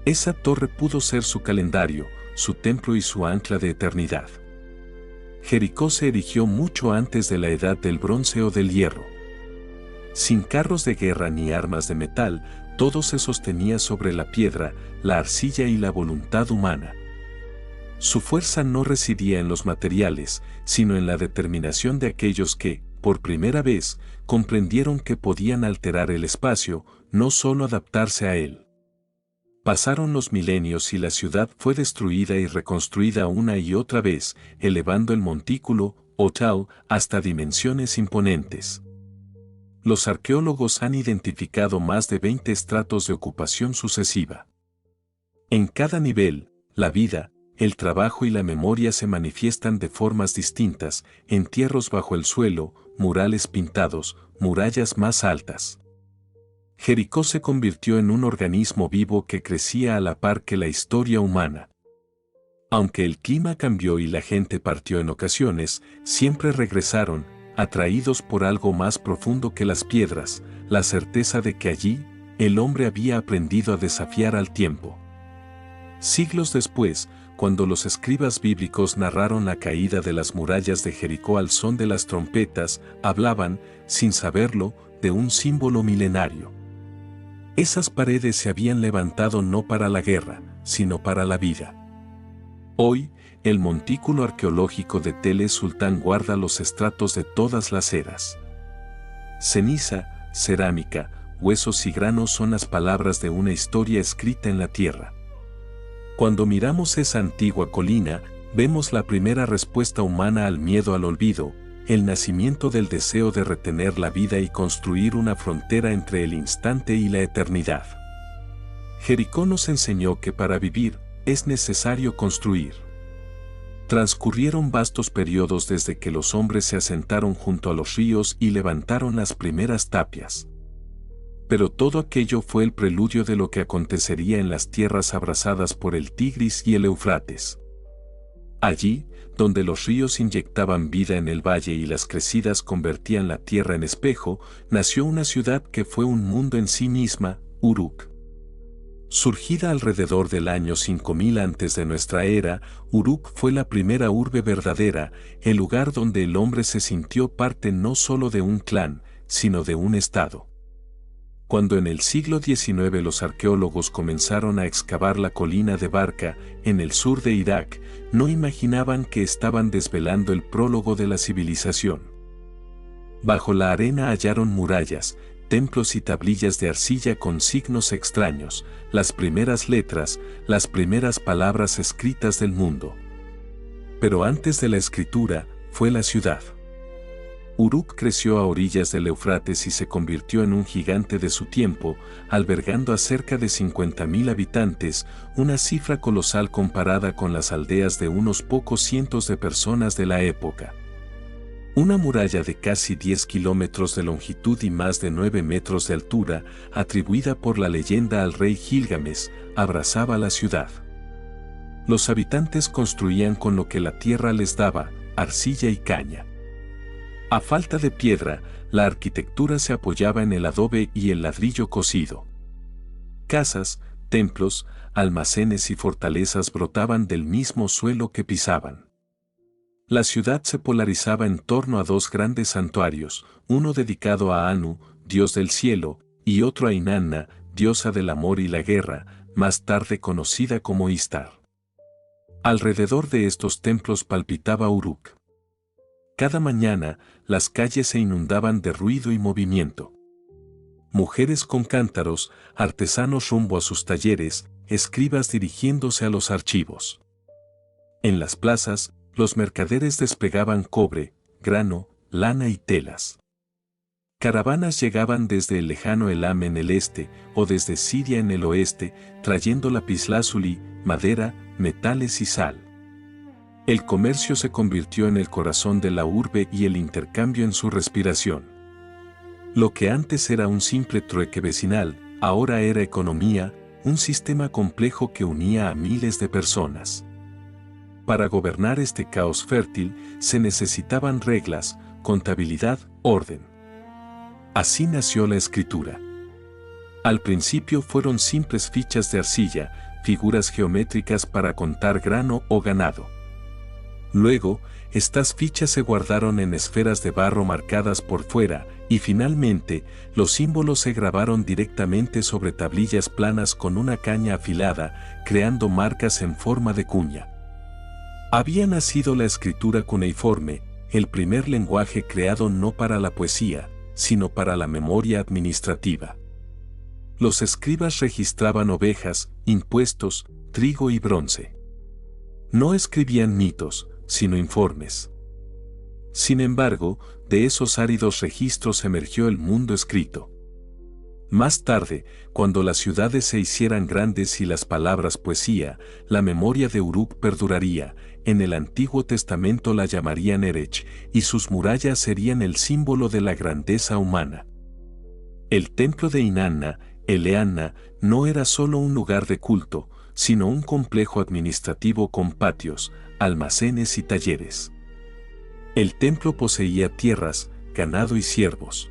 Esa torre pudo ser su calendario, su templo y su ancla de eternidad. Jericó se erigió mucho antes de la edad del bronce o del hierro. Sin carros de guerra ni armas de metal, todo se sostenía sobre la piedra, la arcilla y la voluntad humana. Su fuerza no residía en los materiales, sino en la determinación de aquellos que, por primera vez, comprendieron que podían alterar el espacio, no solo adaptarse a él. Pasaron los milenios y la ciudad fue destruida y reconstruida una y otra vez, elevando el montículo, o tau, hasta dimensiones imponentes. Los arqueólogos han identificado más de 20 estratos de ocupación sucesiva. En cada nivel, la vida, el trabajo y la memoria se manifiestan de formas distintas, entierros bajo el suelo, murales pintados, murallas más altas. Jericó se convirtió en un organismo vivo que crecía a la par que la historia humana. Aunque el clima cambió y la gente partió en ocasiones, siempre regresaron, atraídos por algo más profundo que las piedras, la certeza de que allí, el hombre había aprendido a desafiar al tiempo. Siglos después, cuando los escribas bíblicos narraron la caída de las murallas de Jericó al son de las trompetas, hablaban, sin saberlo, de un símbolo milenario. Esas paredes se habían levantado no para la guerra, sino para la vida. Hoy, el montículo arqueológico de Tell Sultan guarda los estratos de todas las eras. Ceniza, cerámica, huesos y granos son las palabras de una historia escrita en la tierra. Cuando miramos esa antigua colina, vemos la primera respuesta humana al miedo al olvido, el nacimiento del deseo de retener la vida y construir una frontera entre el instante y la eternidad. Jericó nos enseñó que para vivir, es necesario construir. Transcurrieron vastos periodos desde que los hombres se asentaron junto a los ríos y levantaron las primeras tapias. Pero todo aquello fue el preludio de lo que acontecería en las tierras abrasadas por el Tigris y el Éufrates. Allí, donde los ríos inyectaban vida en el valle y las crecidas convertían la tierra en espejo, nació una ciudad que fue un mundo en sí misma, Uruk. Surgida alrededor del año 5000 antes de nuestra era, Uruk fue la primera urbe verdadera, el lugar donde el hombre se sintió parte no solo de un clan, sino de un estado. Cuando en el siglo XIX los arqueólogos comenzaron a excavar la colina de Barca, en el sur de Irak, no imaginaban que estaban desvelando el prólogo de la civilización. Bajo la arena hallaron murallas, templos y tablillas de arcilla con signos extraños, las primeras letras, las primeras palabras escritas del mundo. Pero antes de la escritura, fue la ciudad. Uruk creció a orillas del Éufrates y se convirtió en un gigante de su tiempo, albergando a cerca de 50.000 habitantes, una cifra colosal comparada con las aldeas de unos pocos cientos de personas de la época. Una muralla de casi 10 kilómetros de longitud y más de 9 metros de altura, atribuida por la leyenda al rey Gilgamesh, abrazaba la ciudad. Los habitantes construían con lo que la tierra les daba, arcilla y caña. A falta de piedra, la arquitectura se apoyaba en el adobe y el ladrillo cocido. Casas, templos, almacenes y fortalezas brotaban del mismo suelo que pisaban. La ciudad se polarizaba en torno a dos grandes santuarios, uno dedicado a Anu, dios del cielo, y otro a Inanna, diosa del amor y la guerra, más tarde conocida como Istar. Alrededor de estos templos palpitaba Uruk. Cada mañana, las calles se inundaban de ruido y movimiento. Mujeres con cántaros, artesanos rumbo a sus talleres, escribas dirigiéndose a los archivos. En las plazas, los mercaderes desplegaban cobre, grano, lana y telas. Caravanas llegaban desde el lejano Elam en el este o desde Siria en el oeste, trayendo lapislázuli, madera, metales y sal. El comercio se convirtió en el corazón de la urbe y el intercambio en su respiración. Lo que antes era un simple trueque vecinal, ahora era economía, un sistema complejo que unía a miles de personas. Para gobernar este caos fértil se necesitaban reglas, contabilidad, orden. Así nació la escritura. Al principio fueron simples fichas de arcilla, figuras geométricas para contar grano o ganado. Luego, estas fichas se guardaron en esferas de barro marcadas por fuera, y finalmente, los símbolos se grabaron directamente sobre tablillas planas con una caña afilada, creando marcas en forma de cuña. Había nacido la escritura cuneiforme, el primer lenguaje creado no para la poesía, sino para la memoria administrativa. Los escribas registraban ovejas, impuestos, trigo y bronce. No escribían mitos, sino informes. Sin embargo, de esos áridos registros emergió el mundo escrito. Más tarde, cuando las ciudades se hicieran grandes y las palabras poesía, la memoria de Uruk perduraría, en el Antiguo Testamento la llamarían Erech, y sus murallas serían el símbolo de la grandeza humana. El templo de Inanna, Eleanna, no era solo un lugar de culto, sino un complejo administrativo con patios, almacenes y talleres. El templo poseía tierras, ganado y siervos.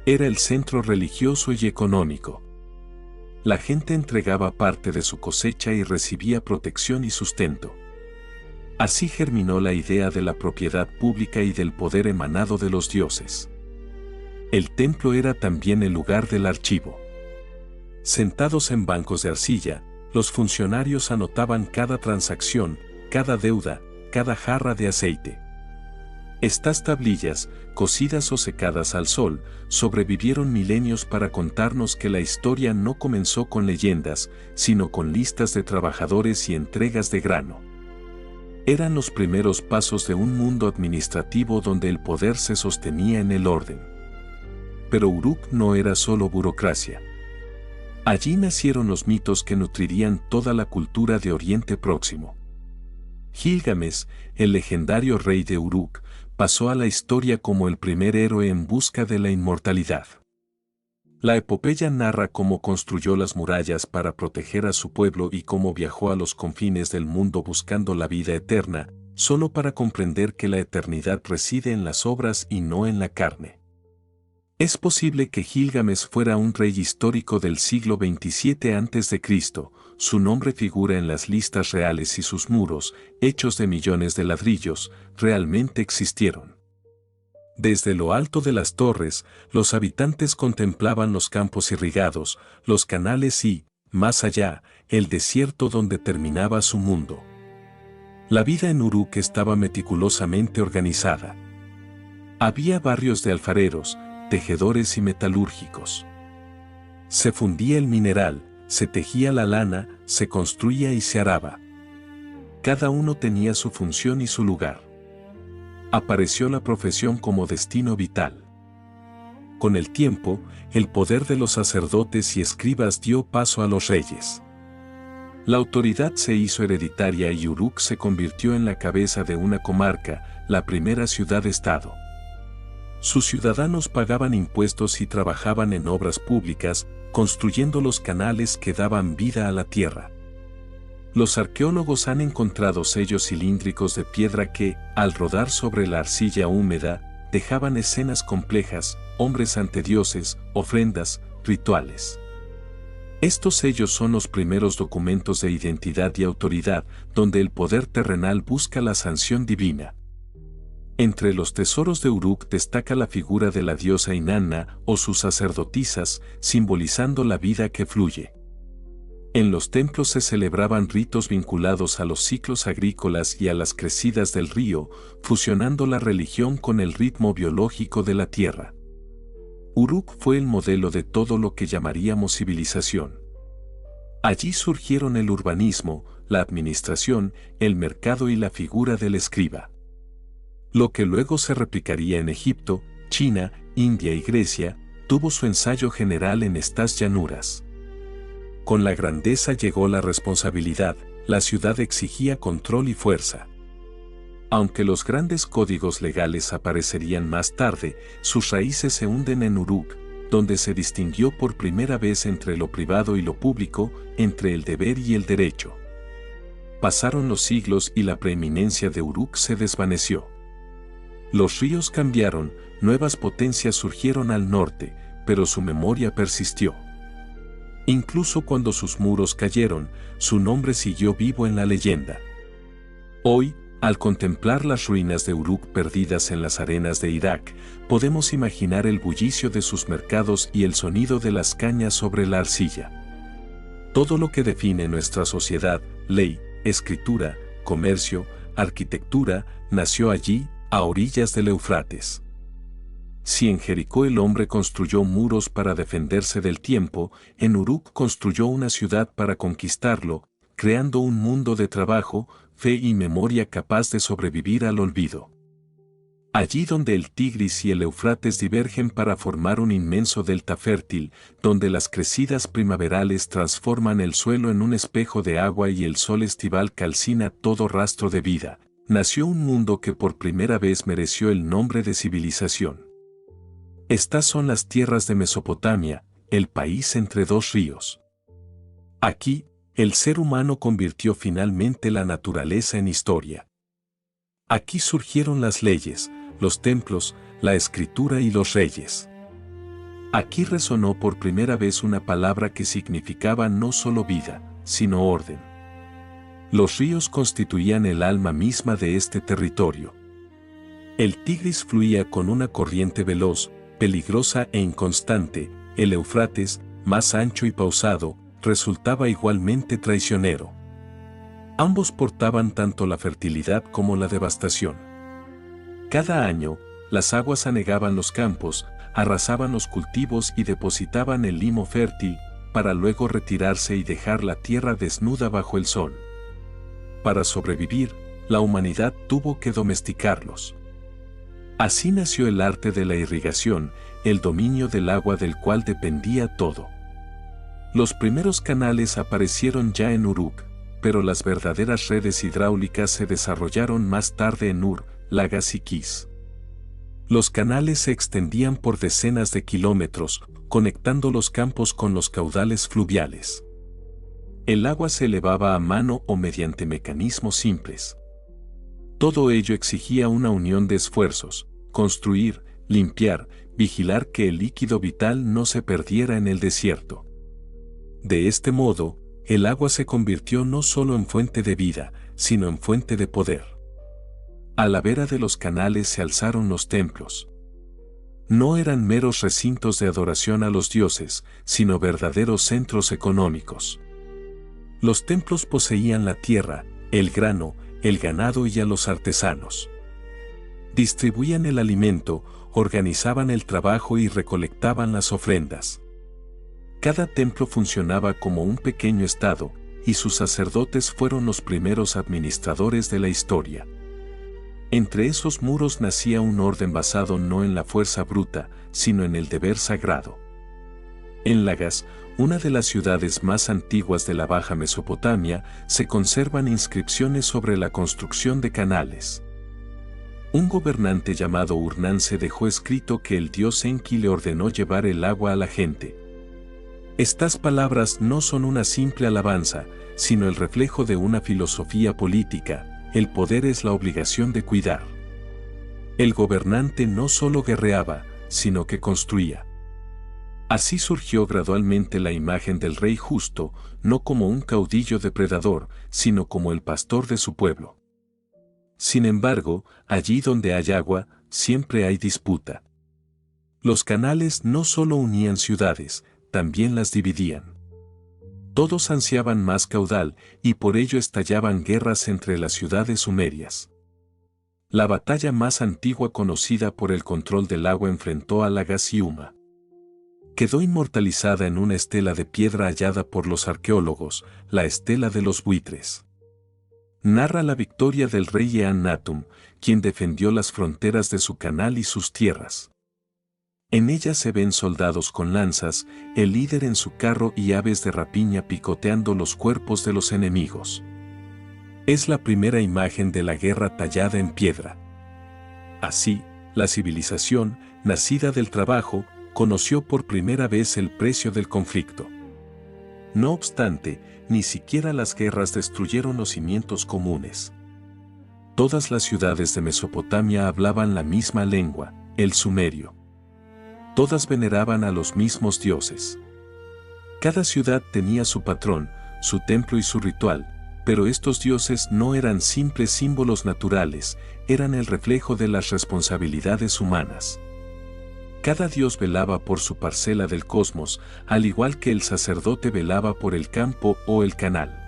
Era el centro religioso y económico. La gente entregaba parte de su cosecha y recibía protección y sustento. Así germinó la idea de la propiedad pública y del poder emanado de los dioses. El templo era también el lugar del archivo. Sentados en bancos de arcilla, los funcionarios anotaban cada transacción, cada deuda, cada jarra de aceite. Estas tablillas, cocidas o secadas al sol, sobrevivieron milenios para contarnos que la historia no comenzó con leyendas, sino con listas de trabajadores y entregas de grano. Eran los primeros pasos de un mundo administrativo donde el poder se sostenía en el orden. Pero Uruk no era solo burocracia. Allí nacieron los mitos que nutrirían toda la cultura de Oriente Próximo. Gilgamesh, el legendario rey de Uruk, pasó a la historia como el primer héroe en busca de la inmortalidad. La epopeya narra cómo construyó las murallas para proteger a su pueblo y cómo viajó a los confines del mundo buscando la vida eterna, solo para comprender que la eternidad reside en las obras y no en la carne. Es posible que Gilgamesh fuera un rey histórico del siglo XXVII a.C., su nombre figura en las listas reales y sus muros, hechos de millones de ladrillos, realmente existieron. Desde lo alto de las torres, los habitantes contemplaban los campos irrigados, los canales y, más allá, el desierto donde terminaba su mundo. La vida en Uruk estaba meticulosamente organizada. Había barrios de alfareros, tejedores y metalúrgicos. Se fundía el mineral, se tejía la lana, se construía y se araba. Cada uno tenía su función y su lugar. Apareció la profesión como destino vital. Con el tiempo, el poder de los sacerdotes y escribas dio paso a los reyes. La autoridad se hizo hereditaria y Uruk se convirtió en la cabeza de una comarca, la primera ciudad-estado. Sus ciudadanos pagaban impuestos y trabajaban en obras públicas, construyendo los canales que daban vida a la tierra. Los arqueólogos han encontrado sellos cilíndricos de piedra que, al rodar sobre la arcilla húmeda, dejaban escenas complejas, hombres ante dioses, ofrendas, rituales. Estos sellos son los primeros documentos de identidad y autoridad, donde el poder terrenal busca la sanción divina. Entre los tesoros de Uruk destaca la figura de la diosa Inanna o sus sacerdotisas, simbolizando la vida que fluye. En los templos se celebraban ritos vinculados a los ciclos agrícolas y a las crecidas del río, fusionando la religión con el ritmo biológico de la tierra. Uruk fue el modelo de todo lo que llamaríamos civilización. Allí surgieron el urbanismo, la administración, el mercado y la figura del escriba. Lo que luego se replicaría en Egipto, China, India y Grecia, tuvo su ensayo general en estas llanuras. Con la grandeza llegó la responsabilidad, la ciudad exigía control y fuerza. Aunque los grandes códigos legales aparecerían más tarde, sus raíces se hunden en Uruk, donde se distinguió por primera vez entre lo privado y lo público, entre el deber y el derecho. Pasaron los siglos y la preeminencia de Uruk se desvaneció. Los ríos cambiaron, nuevas potencias surgieron al norte, pero su memoria persistió. Incluso cuando sus muros cayeron, su nombre siguió vivo en la leyenda. Hoy, al contemplar las ruinas de Uruk perdidas en las arenas de Irak, podemos imaginar el bullicio de sus mercados y el sonido de las cañas sobre la arcilla. Todo lo que define nuestra sociedad, ley, escritura, comercio, arquitectura, nació allí, a orillas del Éufrates. Si en Jericó el hombre construyó muros para defenderse del tiempo, en Uruk construyó una ciudad para conquistarlo, creando un mundo de trabajo, fe y memoria capaz de sobrevivir al olvido. Allí donde el Tigris y el Éufrates divergen para formar un inmenso delta fértil, donde las crecidas primaverales transforman el suelo en un espejo de agua y el sol estival calcina todo rastro de vida, nació un mundo que por primera vez mereció el nombre de civilización. Estas son las tierras de Mesopotamia, el país entre dos ríos. Aquí, el ser humano convirtió finalmente la naturaleza en historia. Aquí surgieron las leyes, los templos, la escritura y los reyes. Aquí resonó por primera vez una palabra que significaba no solo vida, sino orden. Los ríos constituían el alma misma de este territorio. El Tigris fluía con una corriente veloz, peligrosa e inconstante, el Éufrates, más ancho y pausado, resultaba igualmente traicionero. Ambos portaban tanto la fertilidad como la devastación. Cada año, las aguas anegaban los campos, arrasaban los cultivos y depositaban el limo fértil, para luego retirarse y dejar la tierra desnuda bajo el sol. Para sobrevivir, la humanidad tuvo que domesticarlos. Así nació el arte de la irrigación, el dominio del agua del cual dependía todo. Los primeros canales aparecieron ya en Uruk, pero las verdaderas redes hidráulicas se desarrollaron más tarde en Ur, Lagas y Kish. Los canales se extendían por decenas de kilómetros, conectando los campos con los caudales fluviales. El agua se elevaba a mano o mediante mecanismos simples. Todo ello exigía una unión de esfuerzos: construir, limpiar, vigilar que el líquido vital no se perdiera en el desierto. De este modo, el agua se convirtió no solo en fuente de vida, sino en fuente de poder. A la vera de los canales se alzaron los templos. No eran meros recintos de adoración a los dioses, sino verdaderos centros económicos. Los templos poseían la tierra, el grano, el ganado y a los artesanos. Distribuían el alimento, organizaban el trabajo y recolectaban las ofrendas. Cada templo funcionaba como un pequeño estado, y sus sacerdotes fueron los primeros administradores de la historia. Entre esos muros nacía un orden basado no en la fuerza bruta, sino en el deber sagrado. En Lagas, una de las ciudades más antiguas de la Baja Mesopotamia, se conservan inscripciones sobre la construcción de canales. Un gobernante llamado Urnanse dejó escrito que el dios Enki le ordenó llevar el agua a la gente. Estas palabras no son una simple alabanza, sino el reflejo de una filosofía política: el poder es la obligación de cuidar. El gobernante no solo guerreaba, sino que construía. Así surgió gradualmente la imagen del rey justo, no como un caudillo depredador, sino como el pastor de su pueblo. Sin embargo, allí donde hay agua, siempre hay disputa. Los canales no solo unían ciudades, también las dividían. Todos ansiaban más caudal, y por ello estallaban guerras entre las ciudades sumerias. La batalla más antigua conocida por el control del agua enfrentó a Lagas y Uma. Quedó inmortalizada en una estela de piedra hallada por los arqueólogos, la estela de los buitres. Narra la victoria del rey Eannatum, quien defendió las fronteras de su canal y sus tierras. En ella se ven soldados con lanzas, el líder en su carro y aves de rapiña picoteando los cuerpos de los enemigos. Es la primera imagen de la guerra tallada en piedra. Así, la civilización, nacida del trabajo, conoció por primera vez el precio del conflicto. No obstante, ni siquiera las guerras destruyeron los cimientos comunes. Todas las ciudades de Mesopotamia hablaban la misma lengua, el sumerio. Todas veneraban a los mismos dioses. Cada ciudad tenía su patrón, su templo y su ritual, pero estos dioses no eran simples símbolos naturales, eran el reflejo de las responsabilidades humanas. Cada dios velaba por su parcela del cosmos, al igual que el sacerdote velaba por el campo o el canal.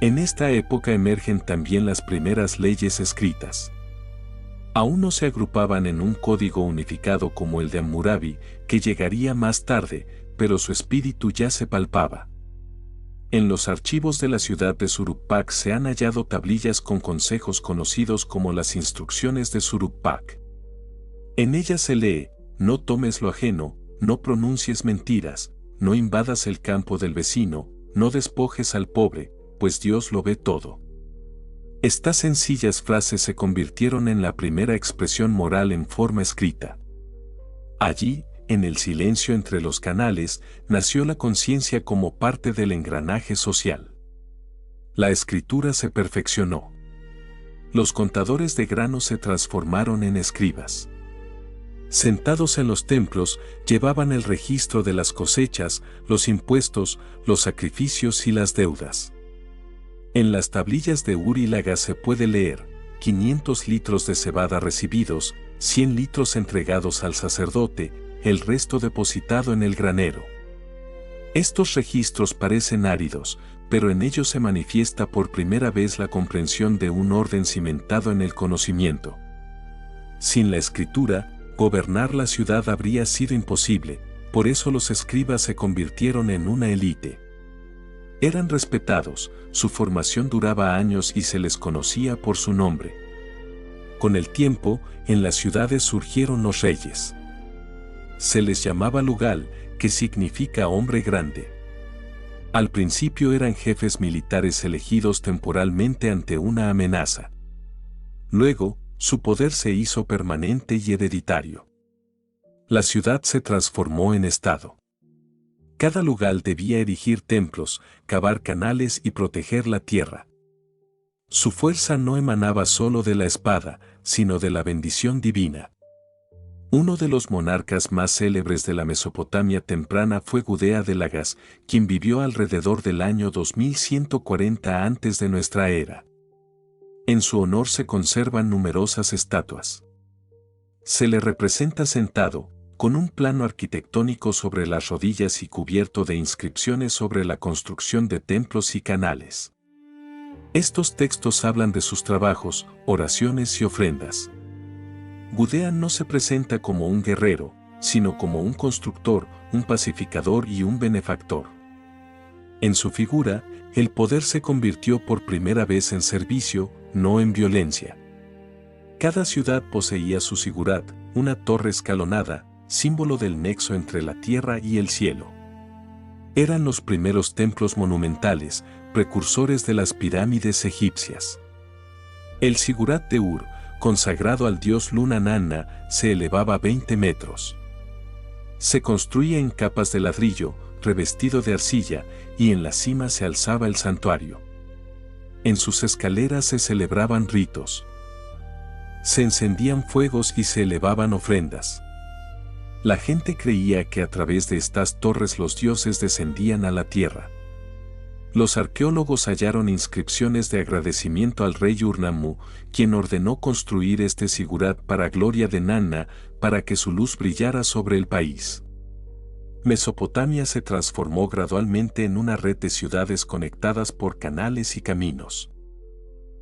En esta época emergen también las primeras leyes escritas. Aún no se agrupaban en un código unificado como el de Hammurabi, que llegaría más tarde, pero su espíritu ya se palpaba. En los archivos de la ciudad de Suruppak se han hallado tablillas con consejos conocidos como las Instrucciones de Suruppak. En ellas se lee: no tomes lo ajeno, no pronuncies mentiras, no invadas el campo del vecino, no despojes al pobre, pues Dios lo ve todo. Estas sencillas frases se convirtieron en la primera expresión moral en forma escrita. Allí, en el silencio entre los canales, nació la conciencia como parte del engranaje social. La escritura se perfeccionó. Los contadores de grano se transformaron en escribas. Sentados en los templos, llevaban el registro de las cosechas, los impuestos, los sacrificios y las deudas. En las tablillas de Ur y Lagas se puede leer: 500 litros de cebada recibidos, 100 litros entregados al sacerdote, el resto depositado en el granero. Estos registros parecen áridos, pero en ellos se manifiesta por primera vez la comprensión de un orden cimentado en el conocimiento. Sin la escritura, gobernar la ciudad habría sido imposible, por eso los escribas se convirtieron en una élite. Eran respetados, su formación duraba años y se les conocía por su nombre. Con el tiempo, en las ciudades surgieron los reyes. Se les llamaba Lugal, que significa hombre grande. Al principio eran jefes militares elegidos temporalmente ante una amenaza. Luego, su poder se hizo permanente y hereditario. La ciudad se transformó en estado. Cada lugar debía erigir templos, cavar canales y proteger la tierra. Su fuerza no emanaba solo de la espada, sino de la bendición divina. Uno de los monarcas más célebres de la Mesopotamia temprana fue Gudea de Lagas, quien vivió alrededor del año 2140 antes de nuestra era. En su honor se conservan numerosas estatuas. Se le representa sentado, con un plano arquitectónico sobre las rodillas y cubierto de inscripciones sobre la construcción de templos y canales. Estos textos hablan de sus trabajos, oraciones y ofrendas. Gudea no se presenta como un guerrero, sino como un constructor, un pacificador y un benefactor. En su figura, el poder se convirtió por primera vez en servicio, no en violencia. Cada ciudad poseía su sigurat, una torre escalonada, símbolo del nexo entre la tierra y el cielo. Eran los primeros templos monumentales, precursores de las pirámides egipcias. El sigurat de Ur, consagrado al dios Luna Nanna, se elevaba 20 metros. Se construía en capas de ladrillo, revestido de arcilla, y en la cima se alzaba el santuario. En sus escaleras se celebraban ritos. Se encendían fuegos y se elevaban ofrendas. La gente creía que a través de estas torres los dioses descendían a la tierra. Los arqueólogos hallaron inscripciones de agradecimiento al rey Urnammu, quien ordenó construir este sigurat para gloria de Nanna, para que su luz brillara sobre el país. Mesopotamia se transformó gradualmente en una red de ciudades conectadas por canales y caminos.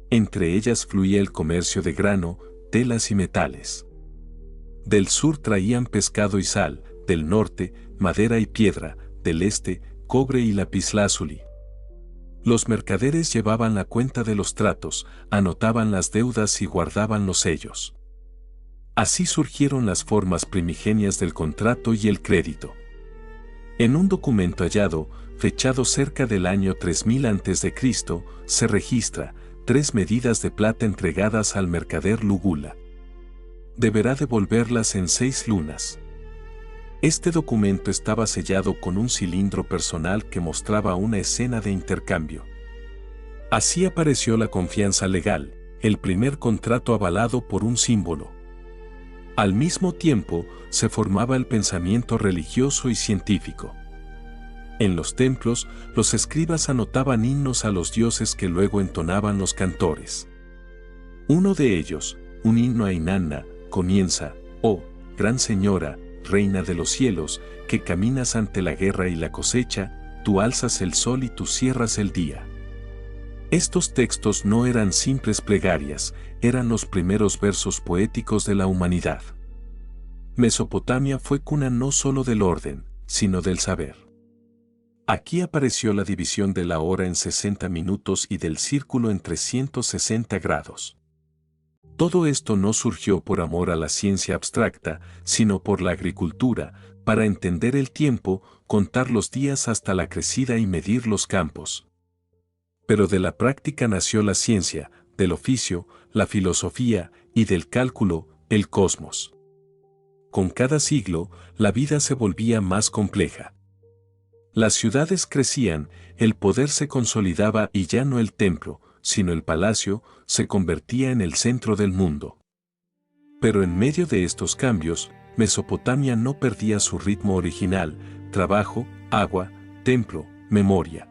Entre ellas fluía el comercio de grano, telas y metales. Del sur traían pescado y sal, del norte, madera y piedra, del este, cobre y lapislázuli. Los mercaderes llevaban la cuenta de los tratos, anotaban las deudas y guardaban los sellos. Así surgieron las formas primigenias del contrato y el crédito. En un documento hallado, fechado cerca del año 3000 a.C., se registra 3 medidas de plata entregadas al mercader Lugula. Deberá devolverlas en 6 lunas. Este documento estaba sellado con un cilindro personal que mostraba una escena de intercambio. Así apareció la confianza legal, el primer contrato avalado por un símbolo. Al mismo tiempo, se formaba el pensamiento religioso y científico. En los templos, los escribas anotaban himnos a los dioses que luego entonaban los cantores. Uno de ellos, un himno a Inanna, comienza: «Oh, gran señora, reina de los cielos, que caminas ante la guerra y la cosecha, tú alzas el sol y tú cierras el día». Estos textos no eran simples plegarias, eran los primeros versos poéticos de la humanidad. Mesopotamia fue cuna no solo del orden, sino del saber. Aquí apareció la división de la hora en 60 minutos y del círculo en 360 grados. Todo esto no surgió por amor a la ciencia abstracta, sino por la agricultura, para entender el tiempo, contar los días hasta la crecida y medir los campos. Pero de la práctica nació la ciencia, del oficio, la filosofía, y del cálculo, el cosmos. Con cada siglo, la vida se volvía más compleja. Las ciudades crecían, el poder se consolidaba y ya no el templo, sino el palacio, se convertía en el centro del mundo. Pero en medio de estos cambios, Mesopotamia no perdía su ritmo original: trabajo, agua, templo, memoria.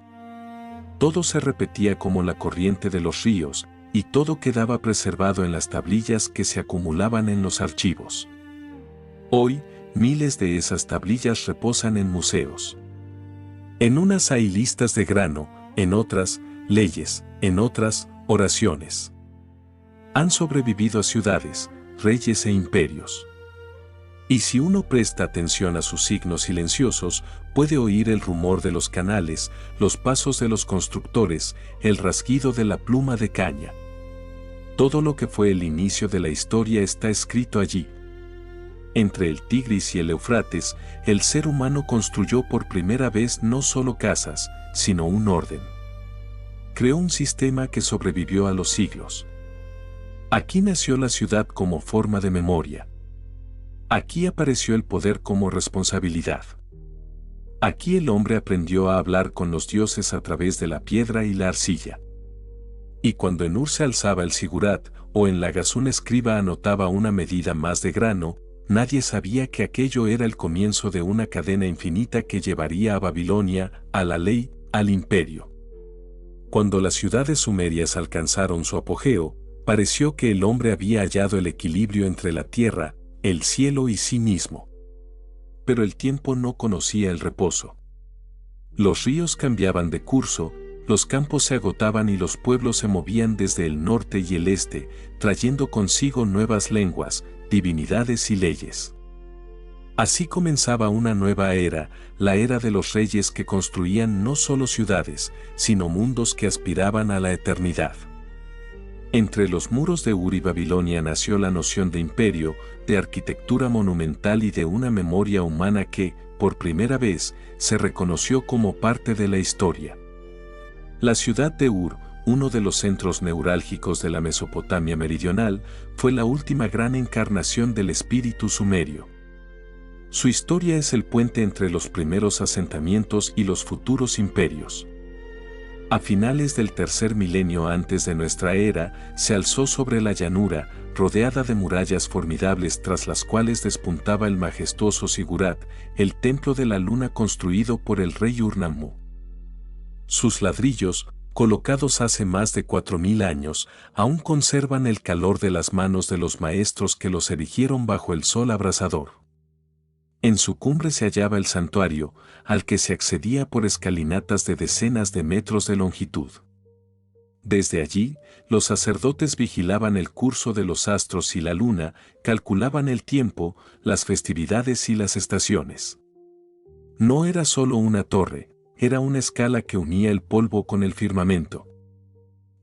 Todo se repetía como la corriente de los ríos, y todo quedaba preservado en las tablillas que se acumulaban en los archivos. Hoy, miles de esas tablillas reposan en museos. En unas hay listas de grano, en otras, leyes, en otras, oraciones. Han sobrevivido a ciudades, reyes e imperios. Y si uno presta atención a sus signos silenciosos, puede oír el rumor de los canales, los pasos de los constructores, el rasguido de la pluma de caña. Todo lo que fue el inicio de la historia está escrito allí. Entre el Tigris y el Éufrates, el ser humano construyó por primera vez no solo casas, sino un orden. Creó un sistema que sobrevivió a los siglos. Aquí nació la ciudad como forma de memoria. Aquí apareció el poder como responsabilidad. Aquí el hombre aprendió a hablar con los dioses a través de la piedra y la arcilla. Y cuando en Ur se alzaba el sigurat, o en Lagash un escriba anotaba una medida más de grano, nadie sabía que aquello era el comienzo de una cadena infinita que llevaría a Babilonia, a la ley, al imperio. Cuando las ciudades sumerias alcanzaron su apogeo, pareció que el hombre había hallado el equilibrio entre la tierra, el cielo y sí mismo. Pero el tiempo no conocía el reposo. Los ríos cambiaban de curso, los campos se agotaban y los pueblos se movían desde el norte y el este, trayendo consigo nuevas lenguas, divinidades y leyes. Así comenzaba una nueva era, la era de los reyes que construían no solo ciudades, sino mundos que aspiraban a la eternidad. Entre los muros de Ur y Babilonia nació la noción de imperio, de arquitectura monumental y de una memoria humana que, por primera vez, se reconoció como parte de la historia. La ciudad de Ur, uno de los centros neurálgicos de la Mesopotamia meridional, fue la última gran encarnación del espíritu sumerio. Su historia es el puente entre los primeros asentamientos y los futuros imperios. A finales del tercer milenio antes de nuestra era, se alzó sobre la llanura, rodeada de murallas formidables tras las cuales despuntaba el majestuoso Sigurat, el templo de la luna construido por el rey Urnammu. Sus ladrillos, colocados hace más de 4000 años, aún conservan el calor de las manos de los maestros que los erigieron bajo el sol abrasador. En su cumbre se hallaba el santuario, al que se accedía por escalinatas de decenas de metros de longitud. Desde allí, los sacerdotes vigilaban el curso de los astros y la luna, calculaban el tiempo, las festividades y las estaciones. No era solo una torre, era una escala que unía el polvo con el firmamento.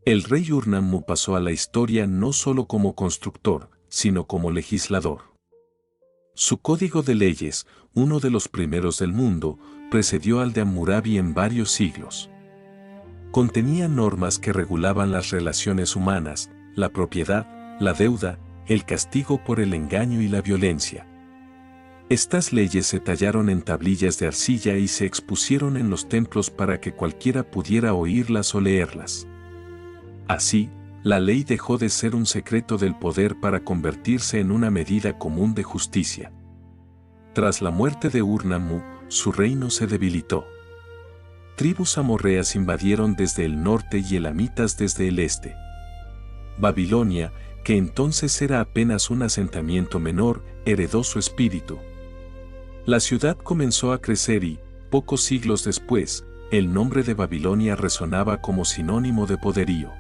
El rey Urnammu pasó a la historia no solo como constructor, sino como legislador. Su código de leyes, uno de los primeros del mundo, precedió al de Hammurabi en varios siglos. Contenía normas que regulaban las relaciones humanas, la propiedad, la deuda, el castigo por el engaño y la violencia. Estas leyes se tallaron en tablillas de arcilla y se expusieron en los templos para que cualquiera pudiera oírlas o leerlas. Así, la ley dejó de ser un secreto del poder para convertirse en una medida común de justicia. Tras la muerte de Urnammu, su reino se debilitó. Tribus amorreas invadieron desde el norte y elamitas desde el este. Babilonia, que entonces era apenas un asentamiento menor, heredó su espíritu. La ciudad comenzó a crecer y, pocos siglos después, el nombre de Babilonia resonaba como sinónimo de poderío.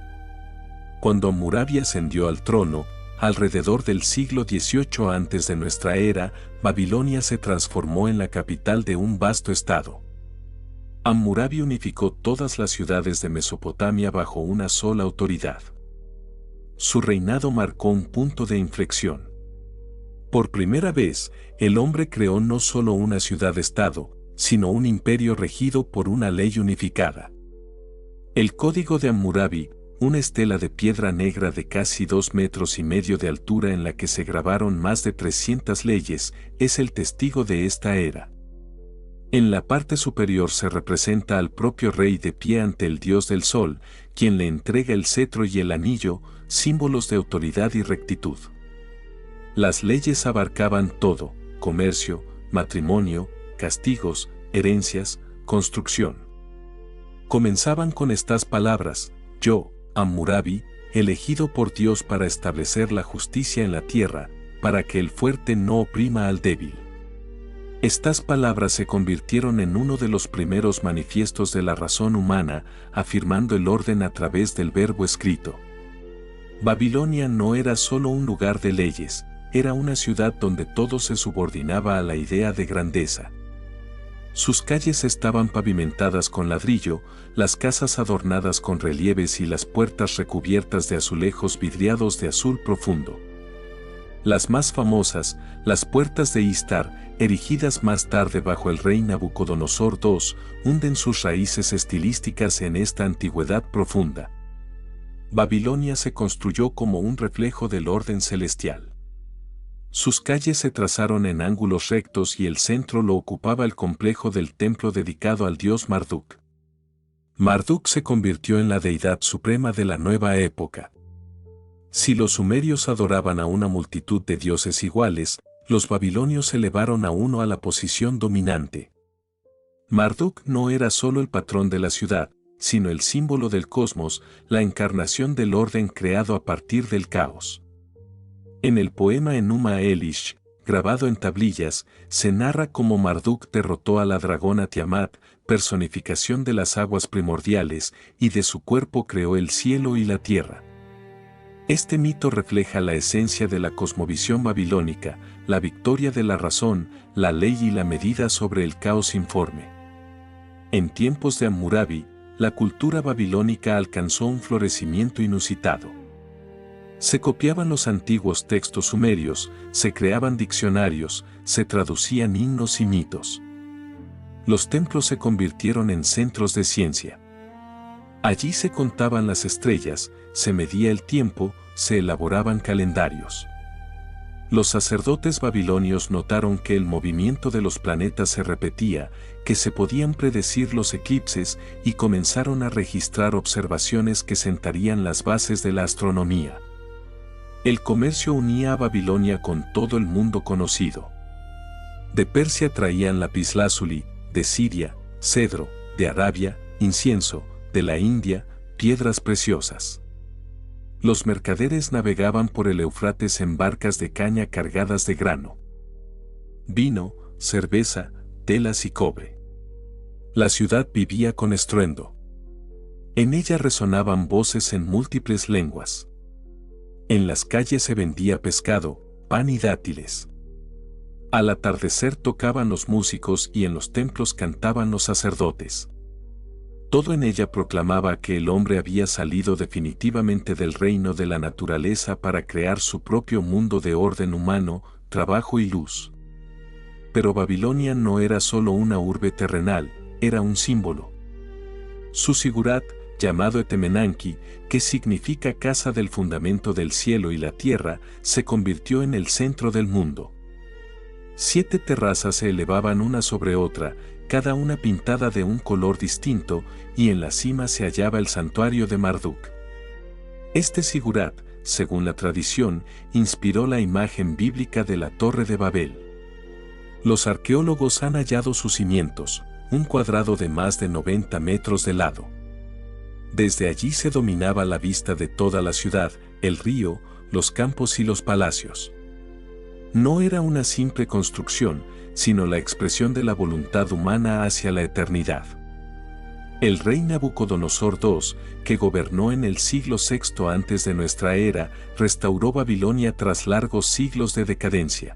Cuando Hammurabi ascendió al trono, alrededor del siglo XVIII antes de nuestra era, Babilonia se transformó en la capital de un vasto estado. Hammurabi unificó todas las ciudades de Mesopotamia bajo una sola autoridad. Su reinado marcó un punto de inflexión. Por primera vez, el hombre creó no solo una ciudad-estado, sino un imperio regido por una ley unificada. El Código de Hammurabi, una estela de piedra negra de casi 2,5 metros de altura en la que se grabaron más de 300 leyes, es el testigo de esta era. En la parte superior se representa al propio rey de pie ante el dios del sol, quien le entrega el cetro y el anillo, símbolos de autoridad y rectitud. Las leyes abarcaban todo: comercio, matrimonio, castigos, herencias, construcción. Comenzaban con estas palabras: yo, Hammurabi, elegido por Dios para establecer la justicia en la tierra, para que el fuerte no oprima al débil. Estas palabras se convirtieron en uno de los primeros manifiestos de la razón humana, afirmando el orden a través del verbo escrito. Babilonia no era solo un lugar de leyes, era una ciudad donde todo se subordinaba a la idea de grandeza. Sus calles estaban pavimentadas con ladrillo, las casas adornadas con relieves y las puertas recubiertas de azulejos vidriados de azul profundo. Las más famosas, las puertas de Istar, erigidas más tarde bajo el rey Nabucodonosor II, hunden sus raíces estilísticas en esta antigüedad profunda. Babilonia se construyó como un reflejo del orden celestial. Sus calles se trazaron en ángulos rectos y el centro lo ocupaba el complejo del templo dedicado al dios Marduk. Marduk se convirtió en la deidad suprema de la nueva época. Si los sumerios adoraban a una multitud de dioses iguales, los babilonios elevaron a uno a la posición dominante. Marduk no era solo el patrón de la ciudad, sino el símbolo del cosmos, la encarnación del orden creado a partir del caos. En el poema Enuma Elish, grabado en tablillas, se narra cómo Marduk derrotó a la dragona Tiamat, personificación de las aguas primordiales, y de su cuerpo creó el cielo y la tierra. Este mito refleja la esencia de la cosmovisión babilónica, la victoria de la razón, la ley y la medida sobre el caos informe. En tiempos de Hammurabi, la cultura babilónica alcanzó un florecimiento inusitado. Se copiaban los antiguos textos sumerios, se creaban diccionarios, se traducían himnos y mitos. Los templos se convirtieron en centros de ciencia. Allí se contaban las estrellas, se medía el tiempo, se elaboraban calendarios. Los sacerdotes babilonios notaron que el movimiento de los planetas se repetía, que se podían predecir los eclipses y comenzaron a registrar observaciones que sentarían las bases de la astronomía. El comercio unía a Babilonia con todo el mundo conocido. De Persia traían lapislázuli, de Siria, cedro, de Arabia, incienso, de la India, piedras preciosas. Los mercaderes navegaban por el Éufrates en barcas de caña cargadas de grano, vino, cerveza, telas y cobre. La ciudad vivía con estruendo. En ella resonaban voces en múltiples lenguas. En las calles se vendía pescado, pan y dátiles. Al atardecer tocaban los músicos y en los templos cantaban los sacerdotes. Todo en ella proclamaba que el hombre había salido definitivamente del reino de la naturaleza para crear su propio mundo de orden humano, trabajo y luz. Pero Babilonia no era solo una urbe terrenal, era un símbolo. Su sigurat, llamado Etemenanki, que significa casa del fundamento del cielo y la tierra, se convirtió en el centro del mundo. 7 terrazas se elevaban una sobre otra, cada una pintada de un color distinto, y en la cima se hallaba el santuario de Marduk. Este sigurat, según la tradición, inspiró la imagen bíblica de la Torre de Babel. Los arqueólogos han hallado sus cimientos, un cuadrado de más de 90 metros de lado. Desde allí se dominaba la vista de toda la ciudad, el río, los campos y los palacios. No era una simple construcción, sino la expresión de la voluntad humana hacia la eternidad. El rey Nabucodonosor II, que gobernó en el siglo VI antes de nuestra era, restauró Babilonia tras largos siglos de decadencia.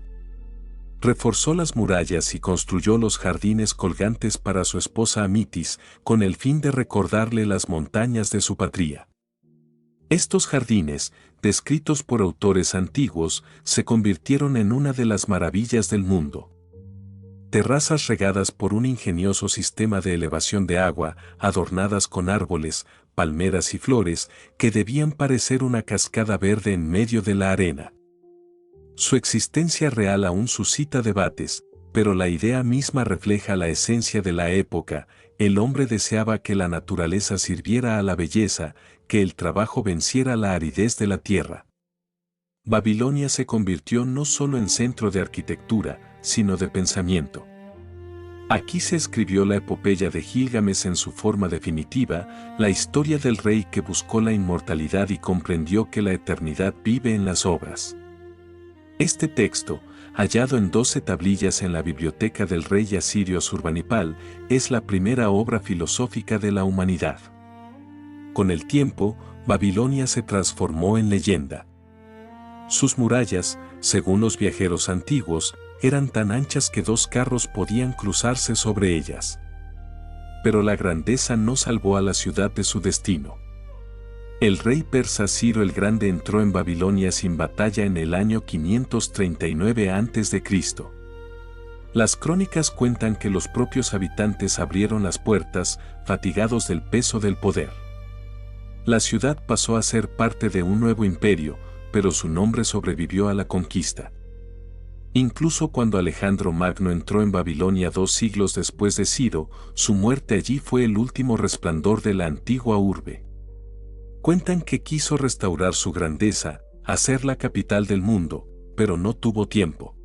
Reforzó las murallas y construyó los jardines colgantes para su esposa Amitis, con el fin de recordarle las montañas de su patria. Estos jardines, descritos por autores antiguos, se convirtieron en una de las maravillas del mundo. Terrazas regadas por un ingenioso sistema de elevación de agua, adornadas con árboles, palmeras y flores, que debían parecer una cascada verde en medio de la arena. Su existencia real aún suscita debates, pero la idea misma refleja la esencia de la época. El hombre deseaba que la naturaleza sirviera a la belleza, que el trabajo venciera la aridez de la tierra. Babilonia se convirtió no solo en centro de arquitectura, sino de pensamiento. Aquí se escribió la epopeya de Gilgamesh en su forma definitiva, la historia del rey que buscó la inmortalidad y comprendió que la eternidad vive en las obras. Este texto, hallado en 12 tablillas en la biblioteca del rey asirio Asurbanipal, es la primera obra filosófica de la humanidad. Con el tiempo, Babilonia se transformó en leyenda. Sus murallas, según los viajeros antiguos, eran tan anchas que 2 carros podían cruzarse sobre ellas. Pero la grandeza no salvó a la ciudad de su destino. El rey persa Ciro el Grande entró en Babilonia sin batalla en el año 539 a.C. Las crónicas cuentan que los propios habitantes abrieron las puertas, fatigados del peso del poder. La ciudad pasó a ser parte de un nuevo imperio, pero su nombre sobrevivió a la conquista. Incluso cuando Alejandro Magno entró en Babilonia 2 siglos después de Ciro, su muerte allí fue el último resplandor de la antigua urbe. Cuentan que quiso restaurar su grandeza, hacer la capital del mundo, pero no tuvo tiempo.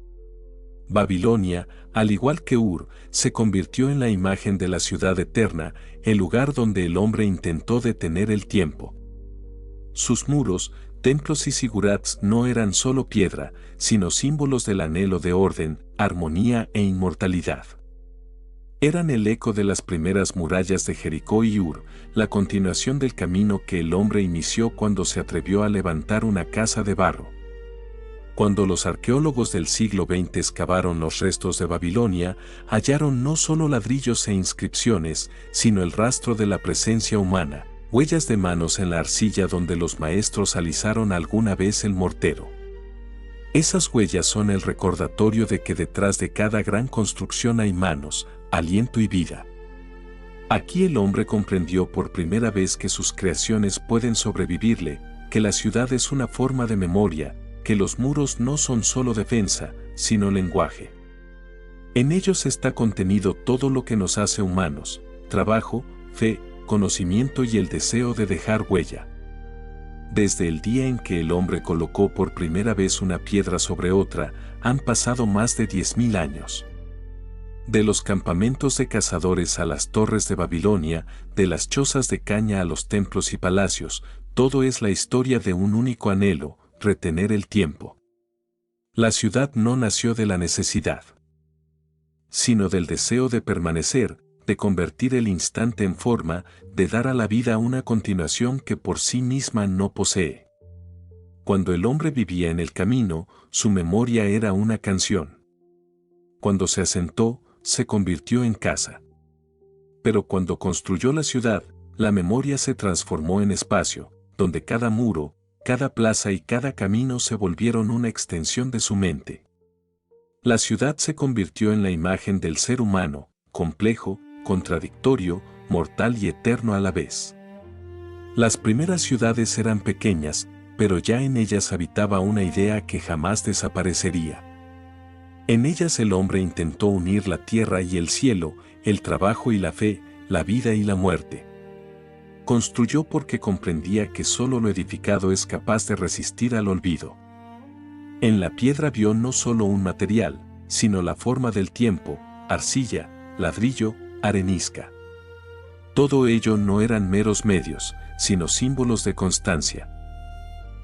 Babilonia, al igual que Ur, se convirtió en la imagen de la ciudad eterna, el lugar donde el hombre intentó detener el tiempo. Sus muros, templos y sigurats no eran solo piedra, sino símbolos del anhelo de orden, armonía e inmortalidad. Eran el eco de las primeras murallas de Jericó y Ur, la continuación del camino que el hombre inició cuando se atrevió a levantar una casa de barro. Cuando los arqueólogos del siglo XX excavaron los restos de Babilonia, hallaron no solo ladrillos e inscripciones, sino el rastro de la presencia humana, huellas de manos en la arcilla donde los maestros alisaron alguna vez el mortero. Esas huellas son el recordatorio de que detrás de cada gran construcción hay manos, aliento y vida. Aquí el hombre comprendió por primera vez que sus creaciones pueden sobrevivirle, que la ciudad es una forma de memoria, que los muros no son solo defensa, sino lenguaje. En ellos está contenido todo lo que nos hace humanos: trabajo, fe, conocimiento y el deseo de dejar huella. Desde el día en que el hombre colocó por primera vez una piedra sobre otra, han pasado más de 10.000 años. De los campamentos de cazadores a las torres de Babilonia, de las chozas de caña a los templos y palacios, todo es la historia de un único anhelo: retener el tiempo. La ciudad no nació de la necesidad, sino del deseo de permanecer, de convertir el instante en forma, de dar a la vida una continuación que por sí misma no posee. Cuando el hombre vivía en el camino, su memoria era una canción. Cuando se asentó, se convirtió en casa. Pero cuando construyó la ciudad, la memoria se transformó en espacio, donde cada muro, cada plaza y cada camino se volvieron una extensión de su mente. La ciudad se convirtió en la imagen del ser humano, complejo, contradictorio, mortal y eterno a la vez. Las primeras ciudades eran pequeñas, pero ya en ellas habitaba una idea que jamás desaparecería. En ellas el hombre intentó unir la tierra y el cielo, el trabajo y la fe, la vida y la muerte. Construyó porque comprendía que solo lo edificado es capaz de resistir al olvido. En la piedra vio no solo un material, sino la forma del tiempo: arcilla, ladrillo, arenisca. Todo ello no eran meros medios, sino símbolos de constancia.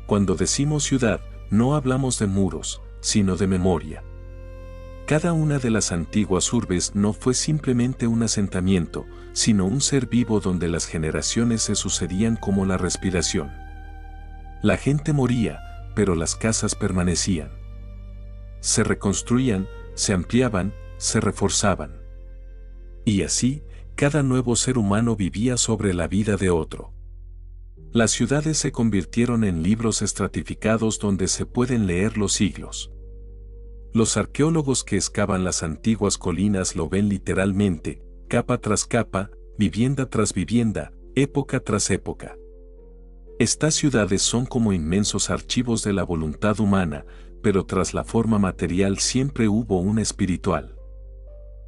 Cuando decimos ciudad, no hablamos de muros, sino de memoria. Cada una de las antiguas urbes no fue simplemente un asentamiento, sino un ser vivo donde las generaciones se sucedían como la respiración. La gente moría, pero las casas permanecían. Se reconstruían, se ampliaban, se reforzaban. Y así, cada nuevo ser humano vivía sobre la vida de otro. Las ciudades se convirtieron en libros estratificados donde se pueden leer los siglos. Los arqueólogos que excavan las antiguas colinas lo ven literalmente, capa tras capa, vivienda tras vivienda, época tras época. Estas ciudades son como inmensos archivos de la voluntad humana, pero tras la forma material siempre hubo una espiritual.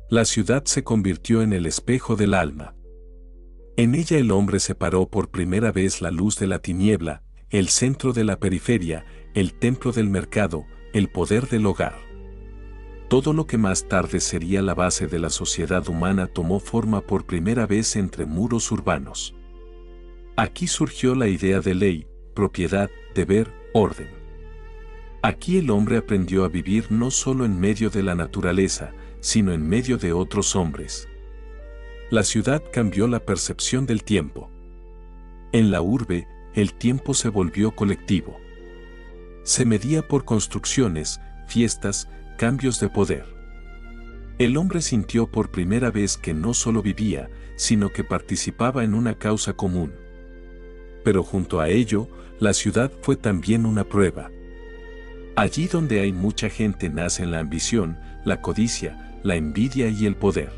La ciudad se convirtió en el espejo del alma. En ella el hombre separó por primera vez la luz de la tiniebla, el centro de la periferia, el templo del mercado, el poder del hogar. Todo lo que más tarde sería la base de la sociedad humana tomó forma por primera vez entre muros urbanos. Aquí surgió la idea de ley, propiedad, deber, orden. Aquí el hombre aprendió a vivir no solo en medio de la naturaleza, sino en medio de otros hombres. La ciudad cambió la percepción del tiempo. En la urbe, el tiempo se volvió colectivo. Se medía por construcciones, fiestas, cambios de poder. El hombre sintió por primera vez que no solo vivía, sino que participaba en una causa común. pero junto a ello, la ciudad fue también una prueba. Allí donde hay mucha gente nacen la ambición, la codicia, la envidia y el poder.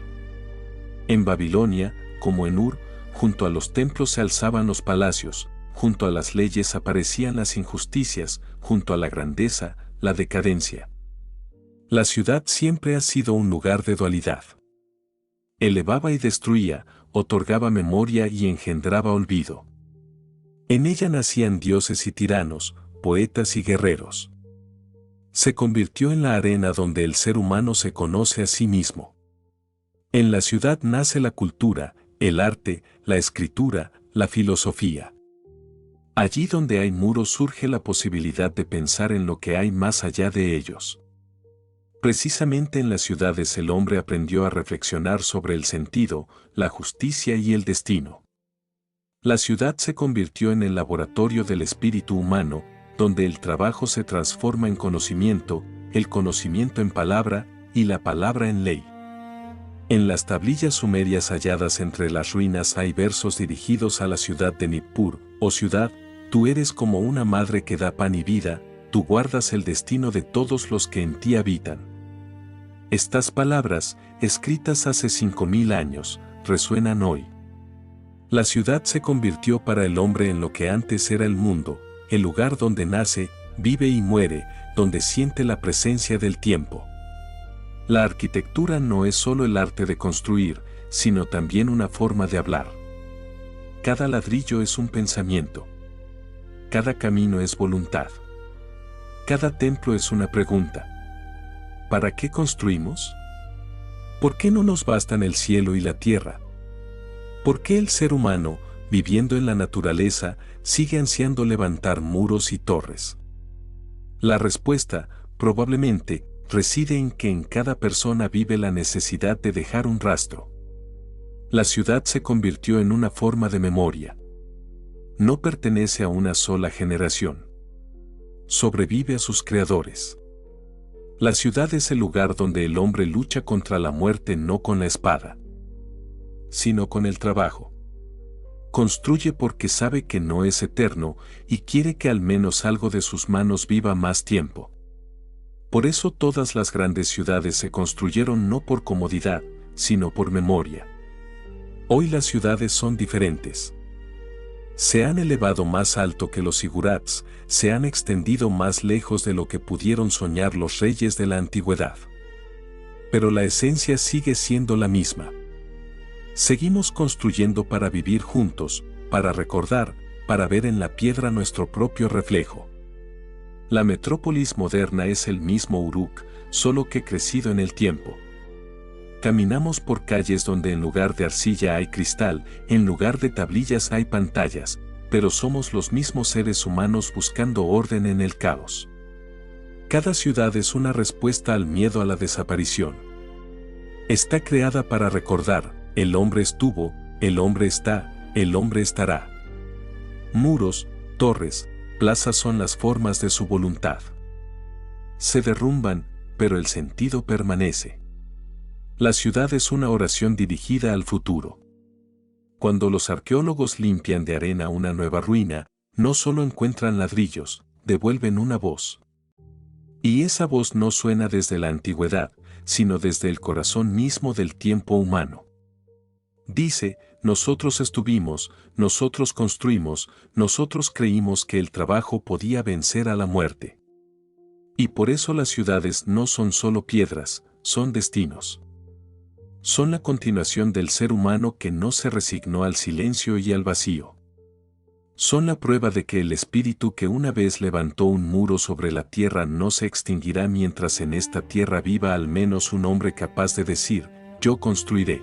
En Babilonia, como en Ur, junto a los templos se alzaban los palacios, junto a las leyes aparecían las injusticias, junto a la grandeza, la decadencia. La ciudad siempre ha sido un lugar de dualidad. Elevaba y destruía, otorgaba memoria y engendraba olvido. En ella nacían dioses y tiranos, poetas y guerreros. Se convirtió en la arena donde el ser humano se conoce a sí mismo. En la ciudad nace la cultura, el arte, la escritura, la filosofía. Allí donde hay muros surge la posibilidad de pensar en lo que hay más allá de ellos. Precisamente en las ciudades el hombre aprendió a reflexionar sobre el sentido, la justicia y el destino. La ciudad se convirtió en el laboratorio del espíritu humano, donde el trabajo se transforma en conocimiento, el conocimiento en palabra y la palabra en ley. En las tablillas sumerias halladas entre las ruinas hay versos dirigidos a la ciudad de Nippur: «Oh ciudad, tú eres como una madre que da pan y vida, tú guardas el destino de todos los que en ti habitan». Estas palabras, escritas hace 5000 años, resuenan hoy. La ciudad se convirtió para el hombre en lo que antes era el mundo, el lugar donde nace, vive y muere, donde siente la presencia del tiempo. La arquitectura no es solo el arte de construir, sino también una forma de hablar. Cada ladrillo es un pensamiento. Cada camino es voluntad. Cada templo es una pregunta. ¿Para qué construimos? ¿Por qué no nos bastan el cielo y la tierra? ¿Por qué el ser humano, viviendo en la naturaleza, sigue ansiando levantar muros y torres? La respuesta, probablemente, reside en que en cada persona vive la necesidad de dejar un rastro. La ciudad se convirtió en una forma de memoria. No pertenece a una sola generación. Sobrevive a sus creadores. La ciudad es el lugar donde el hombre lucha contra la muerte no con la espada, sino con el trabajo. Construye porque sabe que no es eterno y quiere que al menos algo de sus manos viva más tiempo. Por eso todas las grandes ciudades se construyeron no por comodidad, sino por memoria. Hoy las ciudades son diferentes. Se han elevado más alto que los zigurats, se han extendido más lejos de lo que pudieron soñar los reyes de la antigüedad. Pero la esencia sigue siendo la misma. Seguimos construyendo para vivir juntos, para recordar, para ver en la piedra nuestro propio reflejo. La metrópolis moderna es el mismo Uruk, solo que crecido en el tiempo. Caminamos por calles donde en lugar de arcilla hay cristal, en lugar de tablillas hay pantallas, pero somos los mismos seres humanos buscando orden en el caos. Cada ciudad es una respuesta al miedo a la desaparición. Está creada para recordar: el hombre estuvo, el hombre está, el hombre estará. Muros, torres, plazas son las formas de su voluntad. Se derrumban, pero el sentido permanece. La ciudad es una oración dirigida al futuro. Cuando los arqueólogos limpian de arena una nueva ruina, no solo encuentran ladrillos, devuelven una voz. Y esa voz no suena desde la antigüedad, sino desde el corazón mismo del tiempo humano. Dice: nosotros estuvimos, nosotros construimos, nosotros creímos que el trabajo podía vencer a la muerte. Y por eso las ciudades no son solo piedras, son destinos. Son la continuación del ser humano que no se resignó al silencio y al vacío. Son la prueba de que el espíritu que una vez levantó un muro sobre la tierra no se extinguirá mientras en esta tierra viva al menos un hombre capaz de decir: yo construiré.